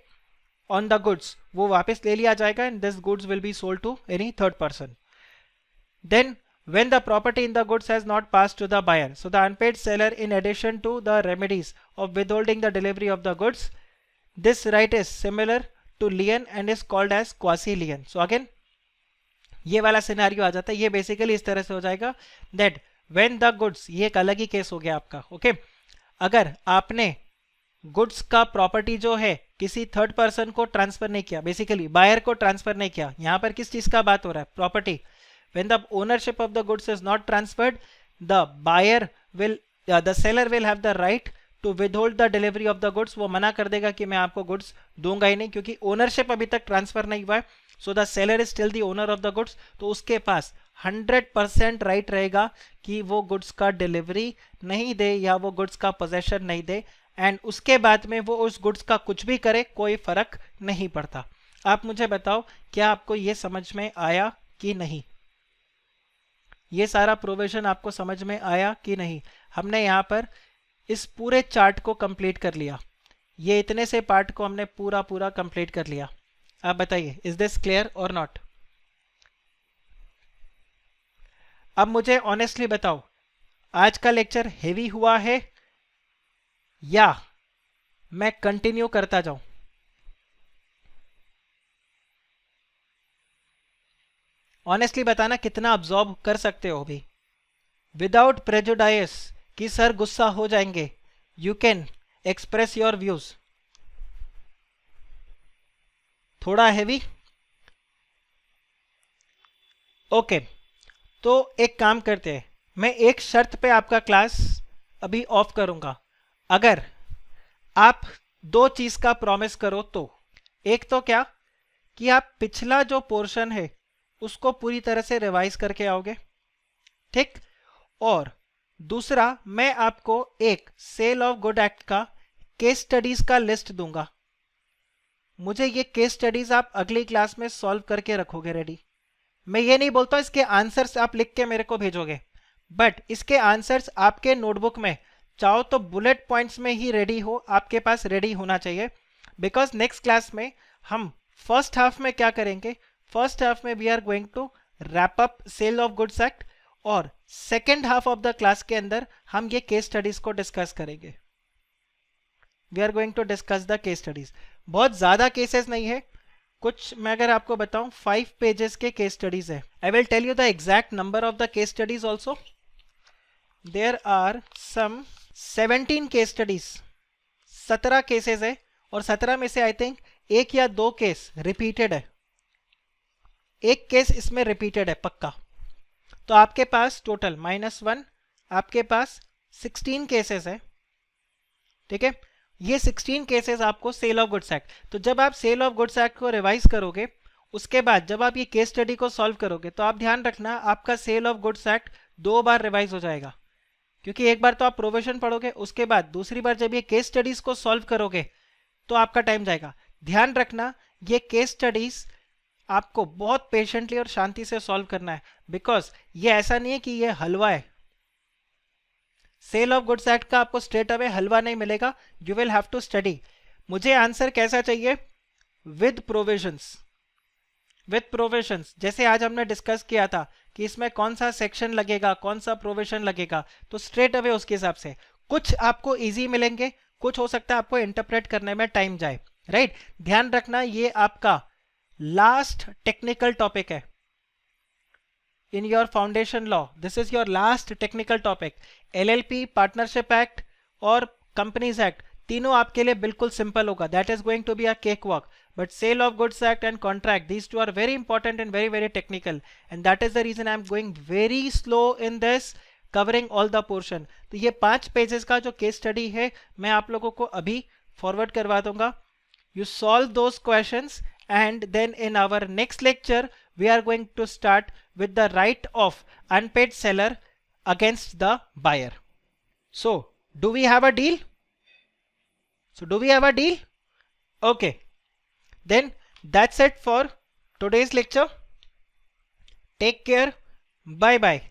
ऑन द गुड्स वो वापस ले लिया जाएगा and this goods will be sold to any third person. Then when the property in the goods has not passed to the buyer, so the unpaid seller, in addition to the remedies of withholding the delivery of the goods, this right is similar to lien and is called as quasi lien. So again ये वाला scenario आ जाता है. ये basically इस तरह से हो जाएगा that when the goods, ये एक अलग ही केस हो गया आपका. ओके, अगर आपने गुड्स का प्रॉपर्टी जो है किसी थर्ड पर्सन को ट्रांसफर नहीं किया, बेसिकली बायर को ट्रांसफर नहीं किया, यहाँ पर किस चीज का बात हो रहा है, property. when the ownership of the goods is not transferred, the buyer will the seller will have the right to withhold the delivery of the goods. वो मना कर देगा कि मैं आपको गुड्स दूंगा ही नहीं क्योंकि ओनरशिप अभी तक ट्रांसफर नहीं हुआ है. So the seller is still the owner of the goods, तो उसके पास 100% राइट रहेगा कि वो गुड्स का डिलीवरी नहीं दे या वो गुड्स का पोजेशन नहीं दे, एंड उसके बाद में वो उस गुड्स का कुछ भी करे कोई फर्क नहीं पड़ता. आप मुझे बताओ क्या आपको ये समझ में आया कि नहीं, ये सारा प्रोविजन आपको समझ में आया कि नहीं. हमने यहाँ पर इस पूरे चार्ट को कंप्लीट कर लिया. ये इतने से पार्ट को हमने पूरा पूरा कंप्लीट कर लिया। आप बताइए, is this clear or not? अब मुझे ऑनेस्टली बताओ, आज का लेक्चर हेवी हुआ है या मैं कंटिन्यू करता जाऊं? ऑनेस्टली बताना कितना अब्जॉर्ब कर सकते हो अभी, विदाउट प्रेजुडाइस कि सर गुस्सा हो जाएंगे। You can express your views. थोड़ा हैवी? ओके, तो एक काम करते हैं, मैं एक शर्त पे आपका क्लास अभी ऑफ करूंगा। अगर आप दो चीज का प्रॉमिस करो तो, एक तो क्या कि आप पिछला जो पोर्शन है उसको पूरी तरह से रिवाइज करके आओगे, ठीक? और दूसरा, मैं आपको एक सेल ऑफ गुड एक्ट का केस स्टडीज का लिस्ट दूंगा। मुझे ये केस स्टडीज आप अगली क्लास में सॉल्व करके रखोगे रेडी। मैं ये नहीं बोलता इसके आंसर्स आप लिख के मेरे को भेजोगे, बट इसके आंसर्स आपके नोटबुक में चाहो तो बुलेट पॉइंट्स में ही रेडी हो, आपके पास रेडी होना चाहिए। बिकॉज नेक्स्ट क्लास में हम फर्स्ट हाफ में क्या करेंगे, फर्स्ट हाफ में we are going to wrap up sale of goods act, और second half of the class के अंदर हम ये केस स्टडीज को डिस्कस करेंगे। We are going to discuss the case studies. बहुत ज्यादा केसेस नहीं है, कुछ मैं अगर आपको बताऊं 5 पेजेस के केस स्टडीज है। I will tell you the exact number of the case studies also. There are some 17 case studies, 17 cases है, और 17 में से आई थिंक एक या दो केस रिपीटेड है। एक केस इसमें रिपीटेड है पक्का। तो आपके पास टोटल -1, आपके पास 16 केसेस है, ठीक है? ये 16 केसेस आपको सेल ऑफ गुड्स एक्ट, तो जब आप सेल ऑफ गुड्स एक्ट को रिवाइज करोगे, उसके बाद जब आप ये केस स्टडी को सॉल्व करोगे, तो आप ध्यान रखना आपका सेल ऑफ गुड्स एक्ट 2 बार रिवाइज हो जाएगा। क्योंकि एक बार तो आप प्रोविजन पढ़ोगे, उसके बाद दूसरी बार जब ये केस स्टडीज को सॉल्व करोगे तो आपका टाइम जाएगा। ध्यान रखना ये केस स्टडीज आपको बहुत पेशेंटली और शांति से सॉल्व करना है, बिकॉज ये ऐसा नहीं है कि ये हलवा है। सेल ऑफ गुड्स एक्ट का आपको स्ट्रेट अवे हलवा नहीं मिलेगा, you will have to study. मुझे आंसर कैसा चाहिए? With provisions. विद प्रोविजंस, जैसे आज हमने डिस्कस किया था कि इसमें कौन सा सेक्शन लगेगा, कौन सा प्रोविजन लगेगा, तो स्ट्रेट अवे उसके हिसाब से। कुछ आपको इजी मिलेंगे, कुछ हो सकता है आपको इंटरप्रेट करने में टाइम जाए, राइट? ध्यान रखना ये आपका लास्ट टेक्निकल टॉपिक है in your foundation law. This is your last technical topic. LLP, partnership act और कंपनीज एक्ट तीनों आपके लिए बिल्कुल सिंपल होगा, that is going to be a cakewalk. But sale of goods act and contract, these two are very important and very very technical, and that is the reason I am going very slow in this, covering all the portion. तो ये 5 pages का जो case study है मैं आप लोगों को अभी फॉरवर्ड करवा दूंगा। You solve those questions, and then in our next lecture we are going to start with the right of unpaid seller against the buyer. So do we have a deal? Okay, then that's it for today's lecture. Take care. Bye bye.